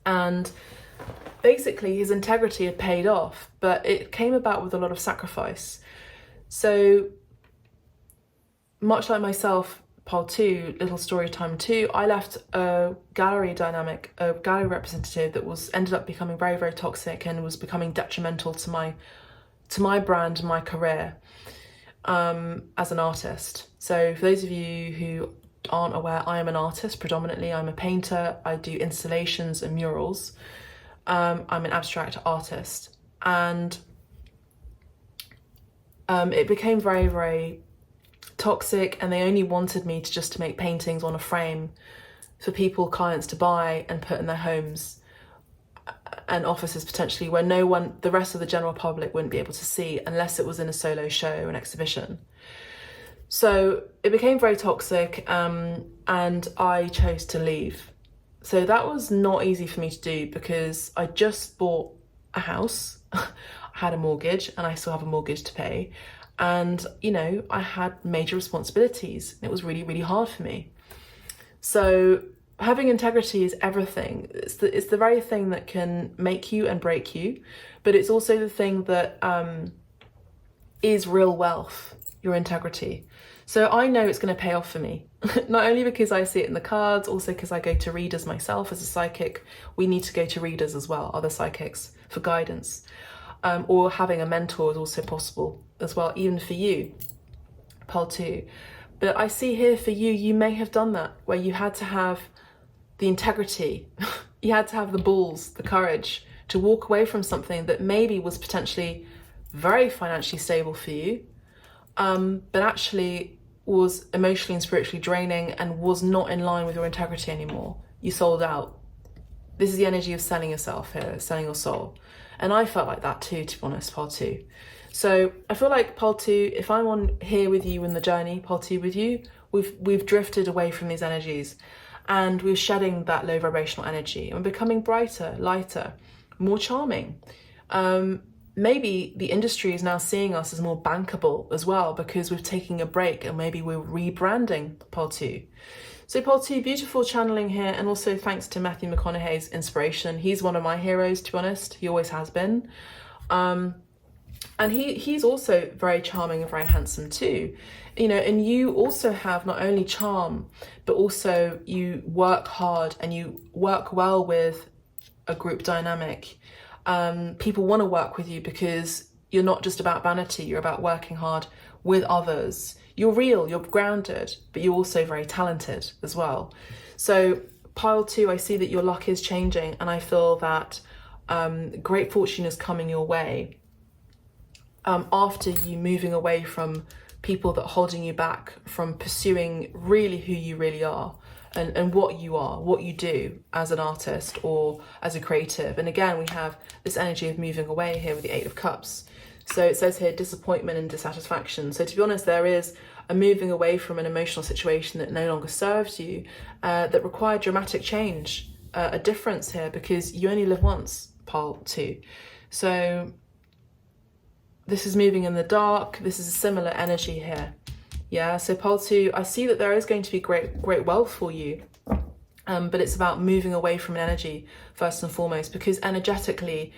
And basically his integrity had paid off, but it came about with a lot of sacrifice. So much like myself, Pole 2, little story time 2, I left a gallery representative that ended up becoming very, very toxic and was becoming detrimental to my brand and my career as an artist. So for those of you who aren't aware, I am an artist predominantly. I'm a painter. I do installations and murals. I'm an abstract artist, and it became very, very toxic, and they only wanted me to make paintings on a frame for clients to buy and put in their homes and offices potentially, where the rest of the general public wouldn't be able to see unless it was in a solo show or an exhibition. So it became very toxic, and I chose to leave. So that was not easy for me to do because I just bought a house, I had a mortgage, and I still have a mortgage to pay. And, I had major responsibilities. It was really, really hard for me. So having integrity is everything. It's the very thing that can make you and break you, but it's also the thing that is real wealth, your integrity. So I know it's going to pay off for me, not only because I see it in the cards, also because I go to readers myself as a psychic. We need to go to readers as well, other psychics, for guidance. Or having a mentor is also possible as well, even for you, Pole 2. But I see here for you, you may have done that, where you had to have the integrity, you had to have the balls, the courage to walk away from something that maybe was potentially very financially stable for you, but actually was emotionally and spiritually draining and was not in line with your integrity anymore. You sold out. This is the energy of selling yourself here, selling your soul. And I felt like that too, to be honest, Pole 2. So I feel like Pole 2, if I'm on here with you in the journey, Pole 2 with you, we've drifted away from these energies, and we're shedding that low vibrational energy, and we're becoming brighter, lighter, more charming. Maybe the industry is now seeing us as more bankable as well, because we're taking a break and maybe we're rebranding Pole 2. So Pole 2, beautiful channeling here, and also thanks to Matthew McConaughey's inspiration. He's one of my heroes, to be honest. He always has been. And he's also very charming and very handsome too. And you also have not only charm, but also you work hard and you work well with a group dynamic. People want to work with you because you're not just about vanity, you're about working hard with others. You're real, you're grounded, but you're also very talented as well. So Pile 2, I see that your luck is changing, and I feel that great fortune is coming your way after you moving away from people that are holding you back from pursuing really who you really are and what you are, what you do as an artist or as a creative. And again, we have this energy of moving away here with the 8 of Cups. So it says here disappointment and dissatisfaction. So to be honest, there is a moving away from an emotional situation that no longer serves you, that required dramatic change, a difference here, because you only live once, Pile 2. So this is moving in the dark. This is a similar energy here. Yeah, so Pile 2, I see that there is going to be great wealth for you. But it's about moving away from an energy first and foremost, because energetically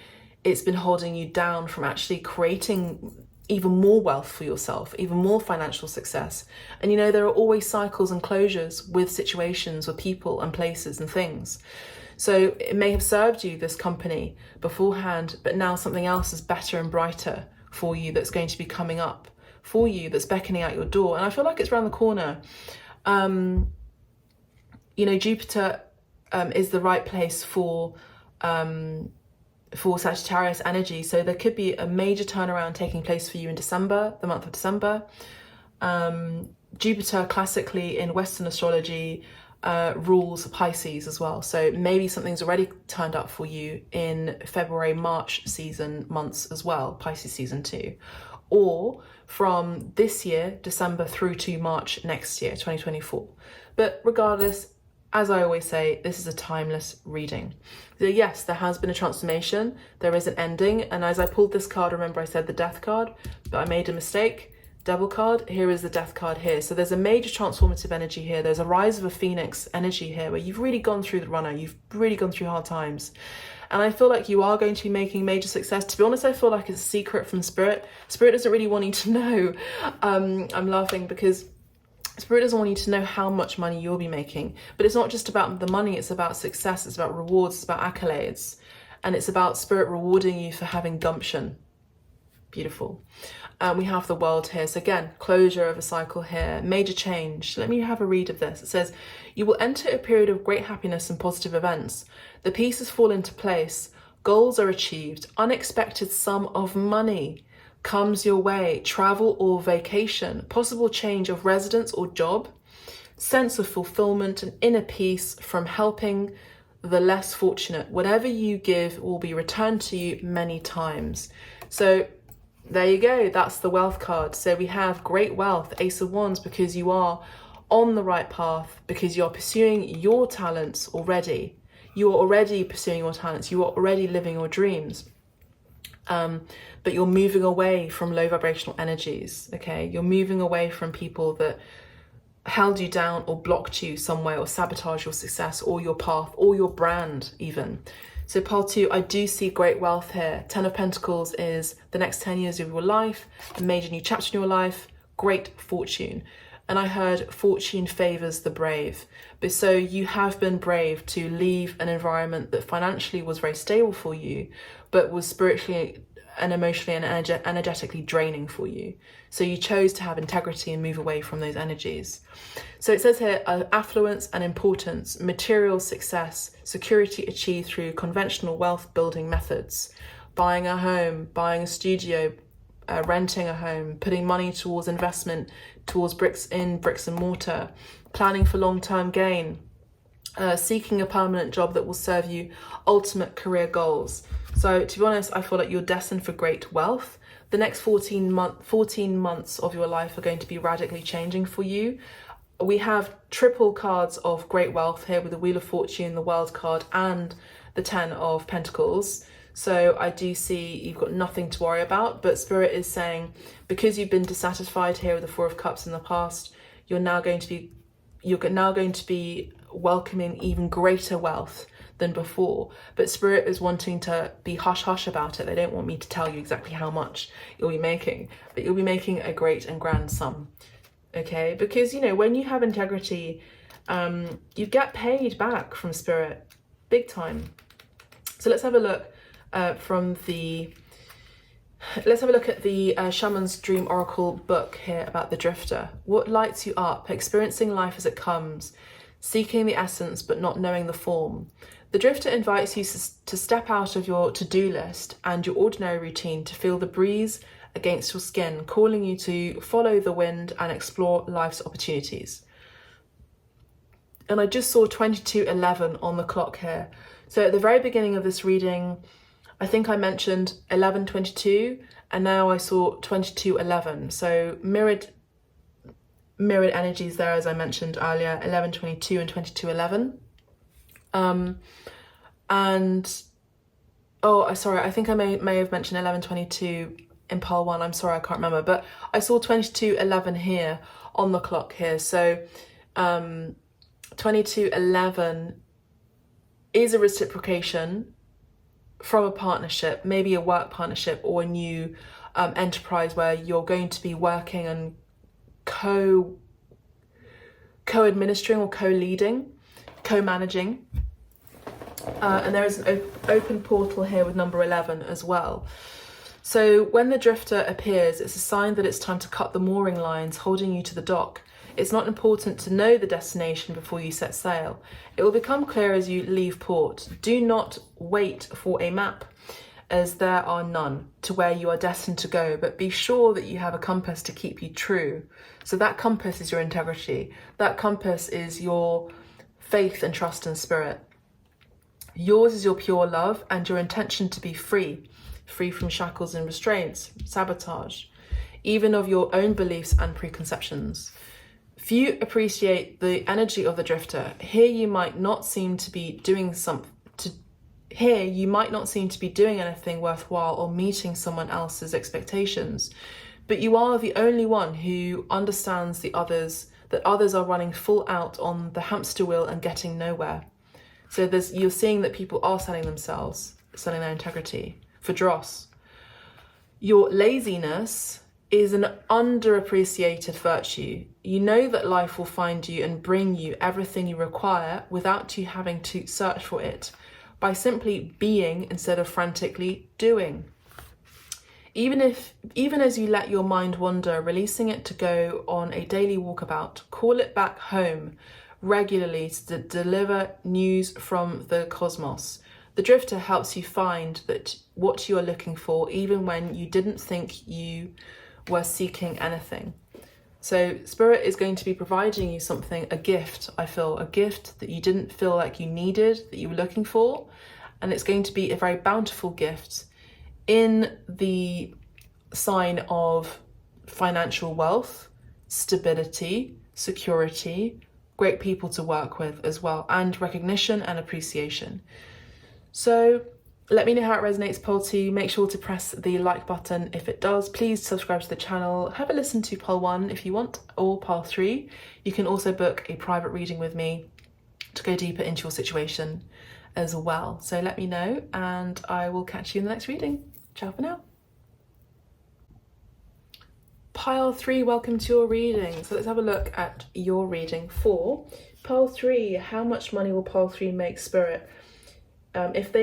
it's been holding you down from actually creating even more wealth for yourself, even more financial success. And there are always cycles and closures with situations, with people and places and things. So it may have served you, this company, beforehand, but now something else is better and brighter for you that's going to be coming up for you, that's beckoning out your door. And I feel like it's around the corner. Jupiter is the right place for Sagittarius energy. So there could be a major turnaround taking place for you in December, the month of December. Jupiter classically in Western astrology rules Pisces as well. So maybe something's already turned up for you in February, March season months as well, Pisces season 2. Or from this year, December through to March next year, 2024. But regardless, as I always say, this is a timeless reading. So yes, there has been a transformation. There is an ending. And as I pulled this card, remember I said the death card, but I made a mistake. Devil card, here is the death card here. So there's a major transformative energy here. There's a rise of a phoenix energy here where you've really gone through the runner. You've really gone through hard times. And I feel like you are going to be making major success. To be honest, I feel like it's a secret from Spirit. Spirit doesn't really want you to know. I'm laughing because Spirit doesn't want you to know how much money you'll be making. But it's not just about the money, it's about success, it's about rewards, it's about accolades. And it's about Spirit rewarding you for having gumption. Beautiful. We have the World here. So again, closure of a cycle here, major change. Let me have a read of this. It says, you will enter a period of great happiness and positive events. The pieces fall into place. Goals are achieved. Unexpected sum of money comes your way. Travel or vacation. Possible change of residence or job. Sense of fulfillment and inner peace from helping the less fortunate. Whatever you give will be returned to you many times. So there you go, that's the wealth card. So we have great wealth, Ace of Wands, because you are on the right path, because you're pursuing your talents already. You are already pursuing your talents. You are already living your dreams. But you're moving away from low vibrational energies, okay? You're moving away from people that held you down or blocked you some way or sabotage your success or your path or your brand even. So pile 2, I do see great wealth here. 10 of Pentacles is the next 10 years of your life, a major new chapter in your life, great fortune. And I heard fortune favors the brave. But so you have been brave to leave an environment that financially was very stable for you, but was spiritually and emotionally and energetically draining for you. So you chose to have integrity and move away from those energies. So it says here, affluence and importance, material success, security achieved through conventional wealth building methods, buying a home, buying a studio, renting a home, putting money towards investment, towards bricks and mortar, planning for long-term gain, seeking a permanent job that will serve you ultimate career goals. So to be honest, I feel like you're destined for great wealth. The next 14 months of your life are going to be radically changing for you. We have triple cards of great wealth here with the Wheel of Fortune, the World card, and the 10 of Pentacles. So I do see you've got nothing to worry about, but Spirit is saying, because you've been dissatisfied here with the Four of Cups in the past, you're now going to be welcoming even greater wealth than before. But Spirit is wanting to be hush-hush about it. They don't want me to tell you exactly how much you'll be making, but you'll be making a great and grand sum. Okay, because when you have integrity, you get paid back from Spirit, big time. So let's have a look at the Shaman's Dream Oracle book here about the Drifter. What lights you up? Experiencing life as it comes, seeking the essence but not knowing the form. The Drifter invites you to step out of your to-do list and your ordinary routine to feel the breeze against your skin, calling you to follow the wind and explore life's opportunities. And I just saw 22:11 on the clock here. So at the very beginning of this reading, I think I mentioned 11:22, and now I saw 22:11. So mirrored energies there, as I mentioned earlier, 11:22 and 22:11. Sorry, I think I may have mentioned 11:22 in pile 1. I'm sorry, I can't remember, but I saw 22:11 here on the clock here. So 22:11 is a reciprocation from a partnership, maybe a work partnership or a new enterprise where you're going to be working and co-administering or co-leading, co-managing. And there is an open portal here with number 11 as well. So when the drifter appears, it's a sign that it's time to cut the mooring lines holding you to the dock. It's not important to know the destination before you set sail. It will become clear as you leave port. Do not wait for a map, as there are none, to where you are destined to go, but be sure that you have a compass to keep you true. So that compass is your integrity. That compass is your faith and trust in spirit. Yours is your pure love and your intention to be free from shackles and restraints, sabotage, even of your own beliefs and preconceptions. Few appreciate the energy of the drifter. Here you might not seem to be doing anything worthwhile or meeting someone else's expectations, but you are the only one who understands that others are running full out on the hamster wheel and getting nowhere. So you're seeing that people are selling themselves, selling their integrity for dross. Your laziness is an underappreciated virtue. You know that life will find you and bring you everything you require without you having to search for it, by simply being instead of frantically doing. Even as you let your mind wander, releasing it to go on a daily walkabout, call it back home regularly to deliver news from the cosmos. The drifter helps you find what you are looking for, even when you didn't think you were seeking anything. So Spirit is going to be providing you something, a gift, I feel, a gift that you didn't feel like you needed, that you were looking for. And it's going to be a very bountiful gift in the sign of financial wealth, stability, security, great people to work with as well, and recognition and appreciation. So let me know how it resonates, Pole 2. Make sure to press the like button if it does. Please subscribe to the channel. Have a listen to Pole 1 if you want, or Pole 3. You can also book a private reading with me to go deeper into your situation as well. So let me know and I will catch you in the next reading. Ciao for now. Pile 3, welcome to your reading. So let's have a look at your reading for Pile 3. How much money will Pile 3 make, Spirit? If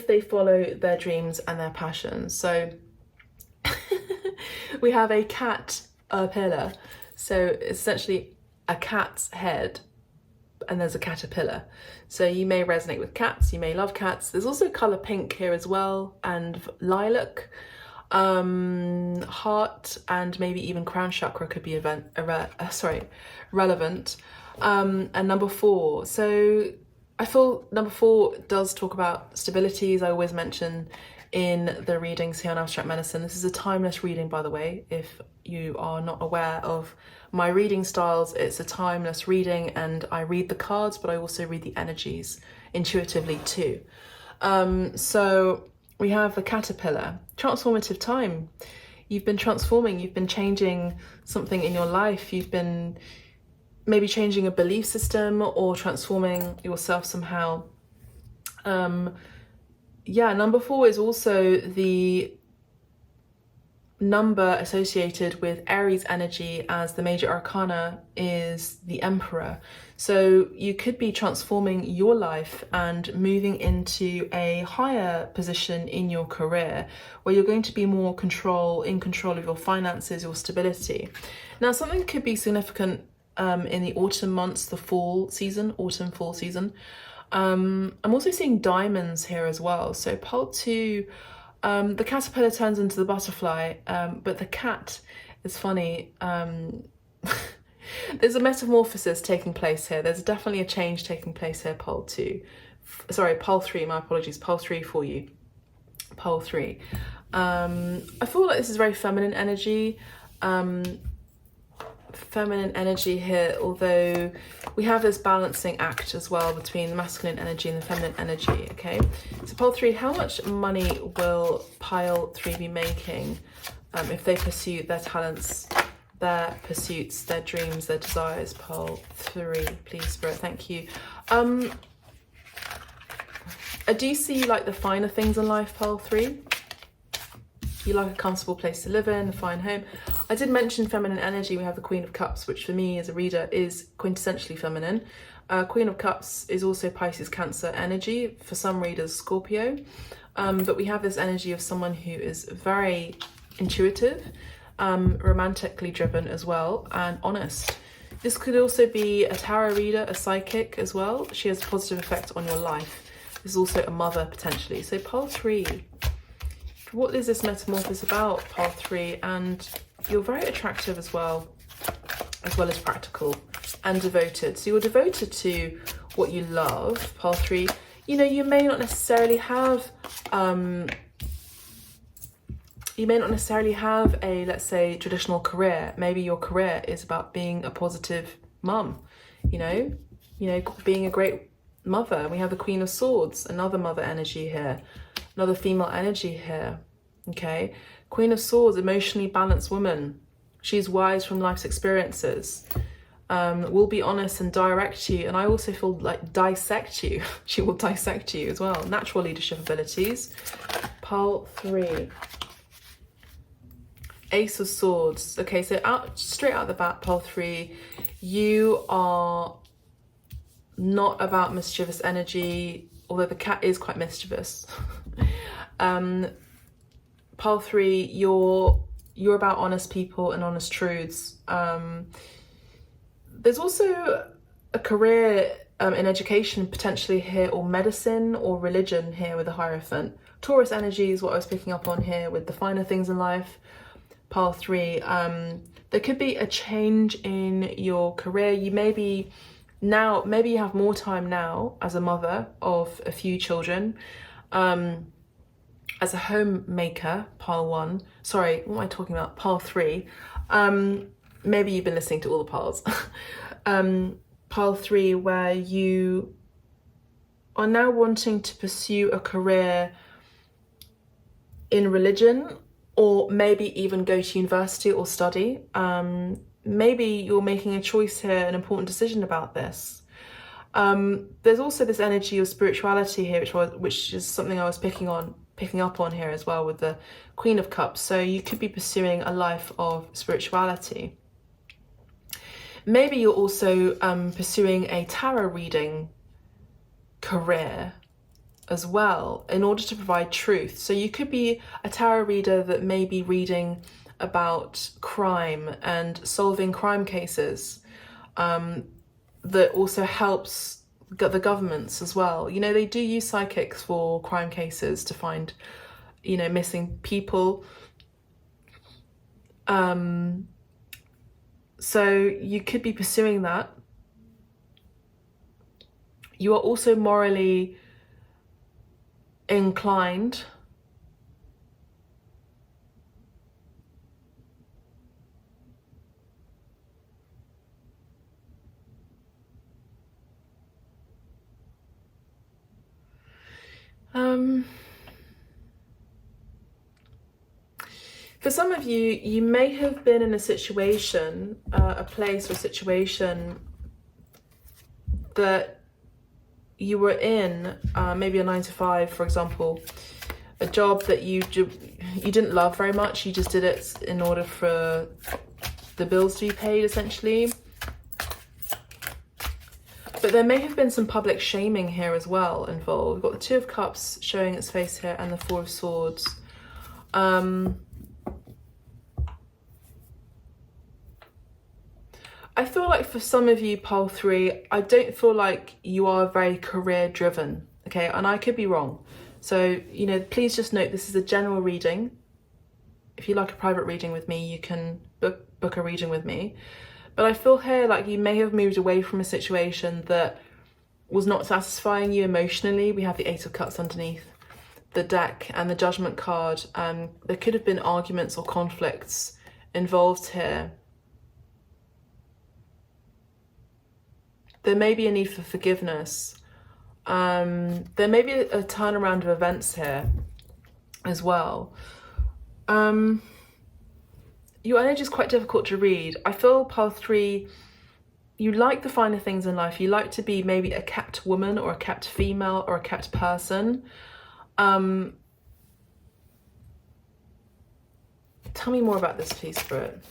they follow their dreams and their passions. So we have a cat pillar. So it's essentially a cat's head and there's a caterpillar. So you may resonate with cats, you may love cats. There's also colour pink here as well, and lilac, heart, and maybe even crown chakra could be relevant. And number 4. So I feel number 4 does talk about stability, as I always mention in the readings here on Abstract Medicine. This is a timeless reading, by the way. If you are not aware of my reading styles, it's a timeless reading, and I read the cards, but I also read the energies intuitively too. So we have the caterpillar, transformative time. You've been transforming, you've been changing something in your life, you've been maybe changing a belief system or transforming yourself somehow. Number 4 is also the number associated with Aries energy, as the major arcana is the Emperor. So you could be transforming your life and moving into a higher position in your career, where you're going to be more in control of your finances, your stability. Now, something could be significant in the autumn months, the fall season. I'm also seeing diamonds here as well. So Pole 2, the caterpillar turns into the butterfly, but the cat is funny. There's a metamorphosis taking place here. There's definitely a change taking place here, Pole 2. Pole 3, my apologies, Pole 3 for you. Pole 3. I feel like this is very feminine energy. Here, although we have this balancing act as well between the masculine energy and the feminine energy. Okay, so Pole 3, how much money will Pile 3 be making if they pursue their talents, their pursuits, their dreams, their desires? Pole 3, please, Spirit, thank you. I do see like the finer things in life, Pole 3. You like a comfortable place to live in, a fine home. I did mention feminine energy. We have the Queen of Cups, which for me as a reader is quintessentially feminine. Queen of Cups is also Pisces, Cancer energy. For some readers, Scorpio. But we have this energy of someone who is very intuitive, romantically driven as well, and honest. This could also be a tarot reader, a psychic as well. She has a positive effect on your life. This is also a mother potentially. So pile 3. What is this metamorphosis about, pile 3? And you're very attractive as well as practical and devoted. So you're devoted to what you love, pile 3. You know, you may not necessarily have a, let's say, traditional career. Maybe your career is about being a positive mum, you know, being a great mother. We have the Queen of Swords, another mother energy here, another female energy here. Okay, Queen of Swords, emotionally balanced woman. She's wise from life's experiences. Will be honest and direct you, and I also feel like dissect you. She will dissect you as well. Natural leadership abilities. Pile 3. Ace of Swords. Okay, so straight out the bat, pile 3, you are not about mischievous energy, although the cat is quite mischievous. Pile 3, you're about honest people and honest truths. There's also a career in education potentially here, or medicine or religion here with the Hierophant. Taurus energy is what I was picking up on here with the finer things in life. Pile 3, there could be a change in your career. You maybe you have more time now as a mother of a few children, as a homemaker, pile 1. Sorry, what am I talking about? Pile 3. Maybe you've been listening to all the piles. Pile 3, where you are now wanting to pursue a career in religion, or maybe even go to university or study. Maybe you're making a choice here, an important decision about this. There's also this energy of spirituality here, which is something I was picking up on here as well with the Queen of Cups. So you could be pursuing a life of spirituality. Maybe you're also pursuing a tarot reading career as well in order to provide truth. So you could be a tarot reader that may be reading about crime and solving crime cases, that also helps the governments as well. You know, they do use psychics for crime cases to find, you know, missing people. So you could be pursuing that. You are also morally inclined. For some of you, you may have been in a situation, a place or a situation that you were in, maybe a 9 to 5, for example, a job that you didn't love very much. You just did it in order for the bills to be paid, essentially. But there may have been some public shaming here as well involved. We've got the Two of Cups showing its face here, and the Four of Swords. I feel like for some of you, pile 3, I don't feel like you are very career driven, okay? And I could be wrong. So, you know, please just note this is a general reading. If you like a private reading with me, you can book a reading with me. But I feel here like you may have moved away from a situation that was not satisfying you emotionally. We have the Eight of Cups underneath the deck and the Judgment card. There could have been arguments or conflicts involved here. There may be a need for forgiveness. There may be a turnaround of events here as well. Your energy is quite difficult to read. I feel, pile 3, you like the finer things in life. You like to be maybe a kept woman or a kept female or a kept person. Tell me more about this, please, Spirit.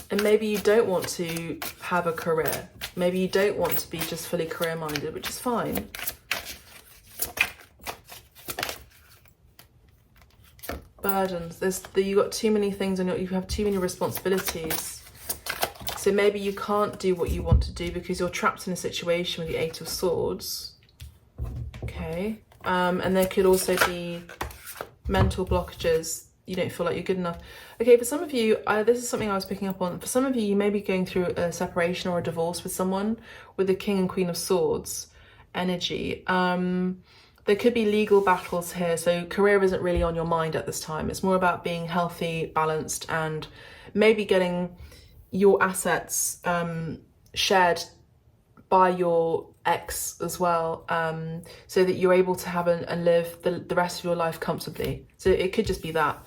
And maybe you don't want to have a career. Maybe you don't want to be just fully career minded, which is fine. Burdens. You got too many things on you have too many responsibilities. So maybe you can't do what you want to do because you're trapped in a situation with the Eight of Swords. Okay. And there could also be mental blockages. You don't feel like you're good enough. Okay, for some of you, this is something I was picking up on. For some of you, you may be going through a separation or a divorce with someone with the King and Queen of Swords energy. There could be legal battles here. So career isn't really on your mind at this time. It's more about being healthy, balanced, and maybe getting your assets shared by your ex as well, so that you're able to have and live the rest of your life comfortably. So it could just be that,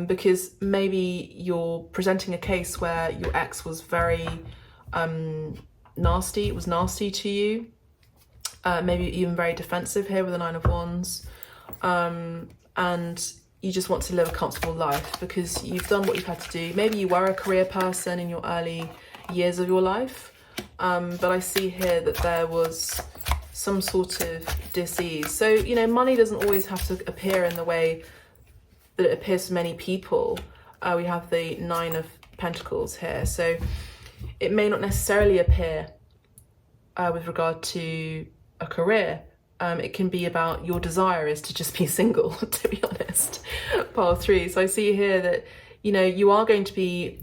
because maybe you're presenting a case where your ex was very nasty, it was nasty to you, maybe even very defensive here with the Nine of Wands, and you just want to live a comfortable life because you've done what you've had to do. Maybe you were a career person in your early years of your life, but I see here that there was some sort of disease. So, you know, money doesn't always have to appear in the way that it appears to many people. We have the Nine of Pentacles here. So it may not necessarily appear with regard to a career. It can be about your desire is to just be single, to be honest, pile 3. So I see here that, you know, you are going to be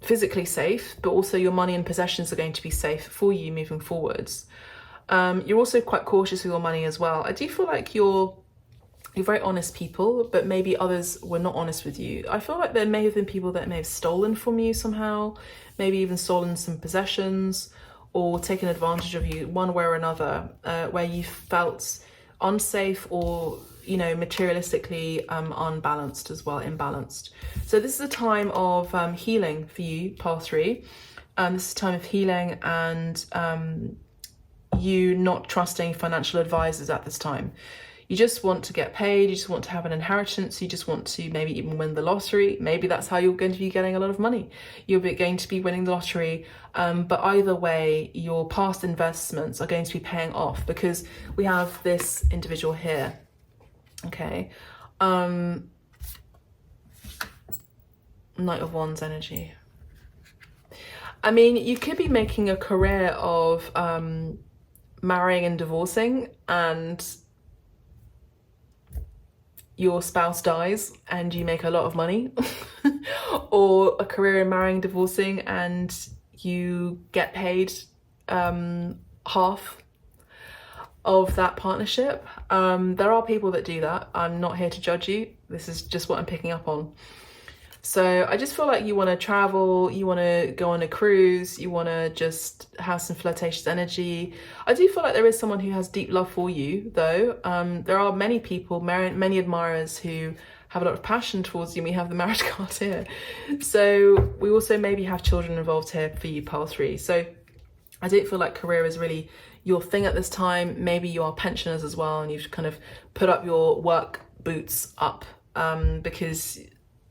physically safe, but also your money and possessions are going to be safe for you moving forwards. You're also quite cautious with your money as well. I do feel like you're very honest people, but maybe others were not honest with you. I feel like there may have been people that may have stolen from you somehow, maybe even stolen some possessions, or taken advantage of you one way or another, where you felt unsafe or, you know, materialistically unbalanced as well, imbalanced. So this is a time of healing for you, pile 3. This is a time of healing and you not trusting financial advisors at this time. You just want to get paid, you just want to have an inheritance, you just want to maybe even win the lottery. Maybe that's how you're going to be getting a lot of money. You're going to be winning the lottery, but either way, your past investments are going to be paying off because we have this individual here. Okay. Knight of Wands energy. I mean, you could be making a career of marrying and divorcing, and your spouse dies and you make a lot of money, or a career in marrying, divorcing, and you get paid half of that partnership. There are people that do that. I'm not here to judge you. This is just what I'm picking up on. So I just feel like you want to travel, you want to go on a cruise, you want to just have some flirtatious energy. I do feel like there is someone who has deep love for you, though. There are many people, many admirers who have a lot of passion towards you. We have the marriage card here. So we also maybe have children involved here for you, pile 3. So I don't feel like career is really your thing at this time. Maybe you are pensioners as well and you've kind of put up your work boots up because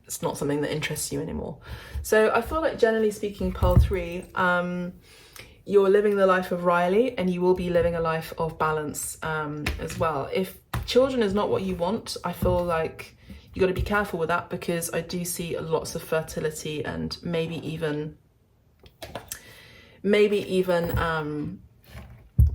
it's not something that interests you anymore. So I feel like generally speaking, pile 3, you're living the life of Riley and you will be living a life of balance as well. If children is not what you want, I feel like you got to be careful with that, because I do see lots of fertility and maybe even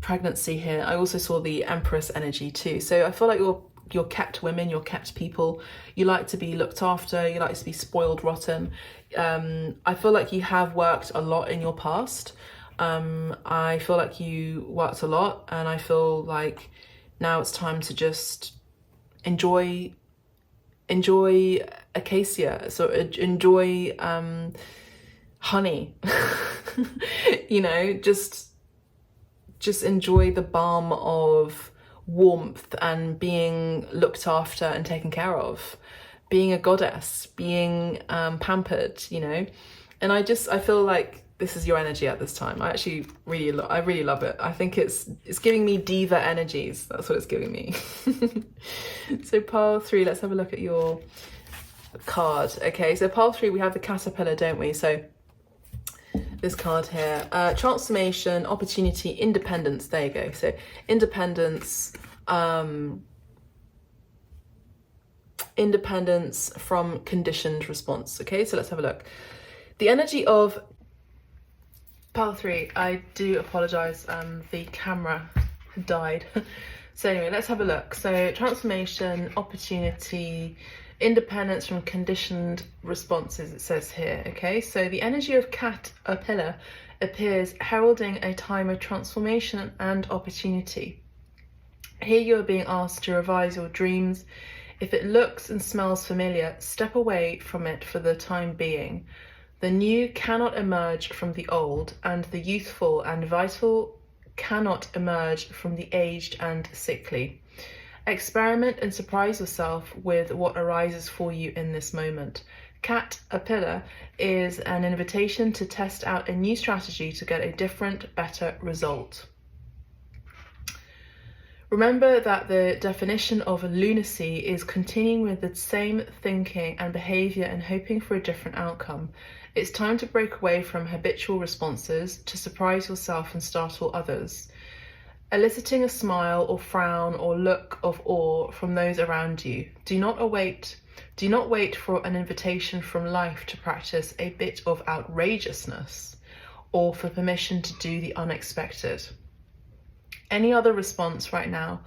pregnancy here. I also saw the Empress energy too. So I feel like you're kept women, you're kept people. You like to be looked after, you like to be spoiled rotten. I feel like you have worked a lot in your past. I feel like you worked a lot, and I feel like now it's time to just enjoy acacia, so enjoy honey. You know, just enjoy the balm of warmth and being looked after and taken care of, being a goddess, being pampered, you know. And I feel like this is your energy at this time. I really love it. I think it's giving me diva energies. That's what it's giving me. So pile 3, let's have a look at your card. Okay, so pile 3, we have the caterpillar, don't we? So this card here. Transformation, opportunity, independence. There you go. So independence, independence from conditioned response. Okay, so let's have a look. The energy of pile 3, I do apologize, the camera died. So anyway, let's have a look. So transformation, opportunity, independence from conditioned responses, it says here. Okay, so the energy of caterpillar appears heralding a time of transformation and opportunity. Here you are being asked to revise your dreams. If it looks and smells familiar, step away from it for the time being. The new cannot emerge from the old, and the youthful and vital cannot emerge from the aged and sickly. Experiment and surprise yourself with what arises for you in this moment. Caterpillar is an invitation to test out a new strategy to get a different, better result. Remember that the definition of lunacy is continuing with the same thinking and behaviour and hoping for a different outcome. It's time to break away from habitual responses, to surprise yourself and startle others. Eliciting a smile or frown or look of awe from those around you. Do not wait for an invitation from life to practice a bit of outrageousness or for permission to do the unexpected. Any other response right now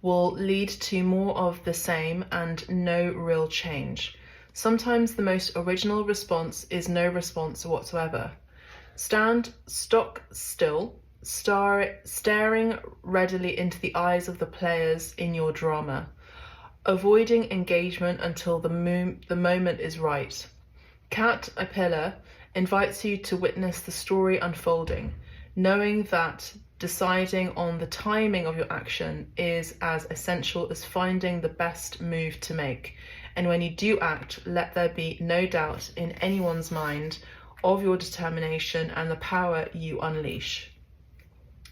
will lead to more of the same and no real change. Sometimes the most original response is no response whatsoever. Stand stock still, staring readily into the eyes of the players in your drama, avoiding engagement until the moment is right. Caterpillar invites you to witness the story unfolding, knowing that deciding on the timing of your action is as essential as finding the best move to make. And when you do act, let there be no doubt in anyone's mind of your determination and the power you unleash.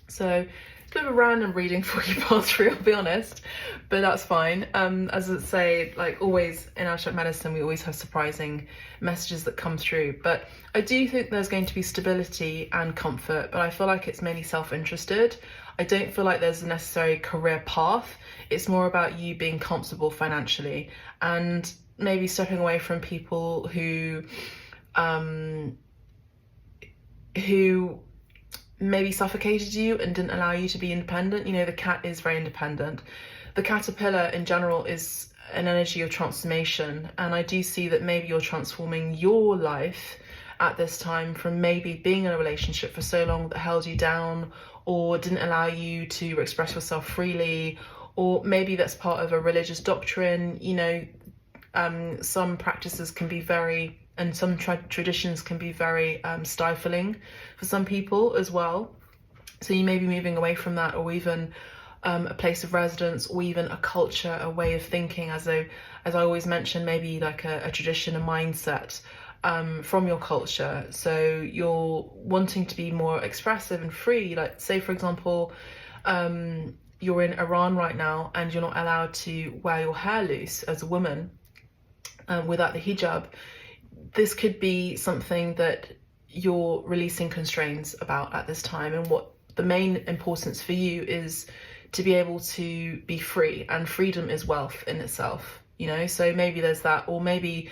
So it's a bit of a random reading for you, part 3, I'll be honest, but that's fine. As I say, like always in abstract medicine, we always have surprising messages that come through. But I do think there's going to be stability and comfort, but I feel like it's mainly self-interested. I don't feel like there's a necessary career path. It's more about you being comfortable financially and maybe stepping away from people who maybe suffocated you and didn't allow you to be independent. You know, the cat is very independent. The caterpillar in general is an energy of transformation, and I do see that maybe you're transforming your life at this time from maybe being in a relationship for so long that held you down or didn't allow you to express yourself freely, or maybe that's part of a religious doctrine. You know, some practices can be very, and some traditions can be very stifling for some people as well. So you may be moving away from that, or even a place of residence, or even a culture, a way of thinking, as I always mention, maybe like a tradition, a mindset from your culture. So you're wanting to be more expressive and free. Like say, for example, you're in Iran right now and you're not allowed to wear your hair loose as a woman without the hijab. This could be something that you're releasing constraints about at this time, and what the main importance for you is to be able to be free, and freedom is wealth in itself, you know. So maybe there's that, or maybe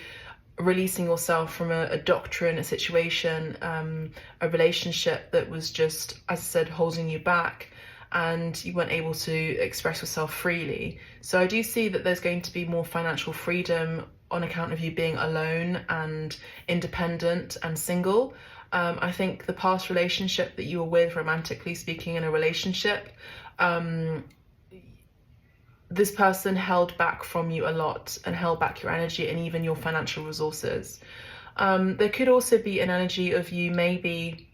releasing yourself from a doctrine, a situation, a relationship that was just, as I said, holding you back, and you weren't able to express yourself freely. So I do see that there's going to be more financial freedom on account of you being alone and independent and single. I think the past relationship that you were with, romantically speaking, in a relationship, this person held back from you a lot and held back your energy and even your financial resources. There could also be an energy of you maybe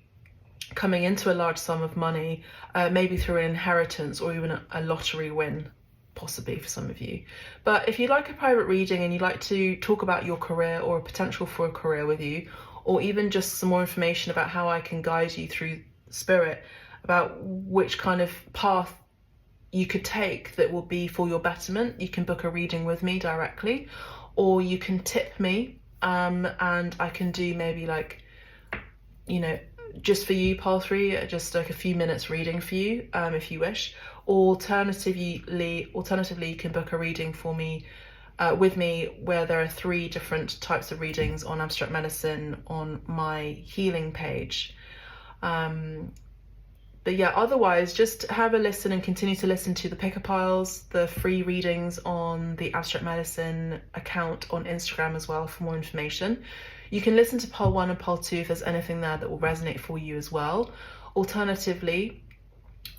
coming into a large sum of money, maybe through an inheritance or even a lottery win, possibly for some of you. But if you'd like a private reading and you'd like to talk about your career or a potential for a career with you, or even just some more information about how I can guide you through spirit, about which kind of path you could take that will be for your betterment, you can book a reading with me directly, or you can tip me and I can do maybe like, you know, just for you, pile 3, just like a few minutes reading for you, if you wish. Alternatively, you can book a reading for me, with me, where there are 3 different types of readings on abstract medicine on my healing page. But yeah, otherwise, just have a listen and continue to listen to the picker piles, the free readings on the Abstract Medicine account on Instagram as well for more information. You can listen to pile 1 and pile 2 if there's anything there that will resonate for you as well. Alternatively,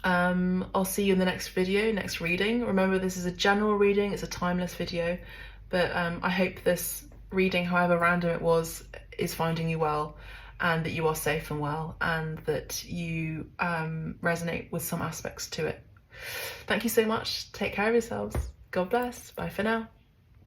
I'll see you in the next video, next reading. Remember, this is a general reading, it's a timeless video, but I hope this reading, however random it was, is finding you well, and that you are safe and well, and that you resonate with some aspects to it. Thank you so much. Take care of yourselves. God bless. Bye for now.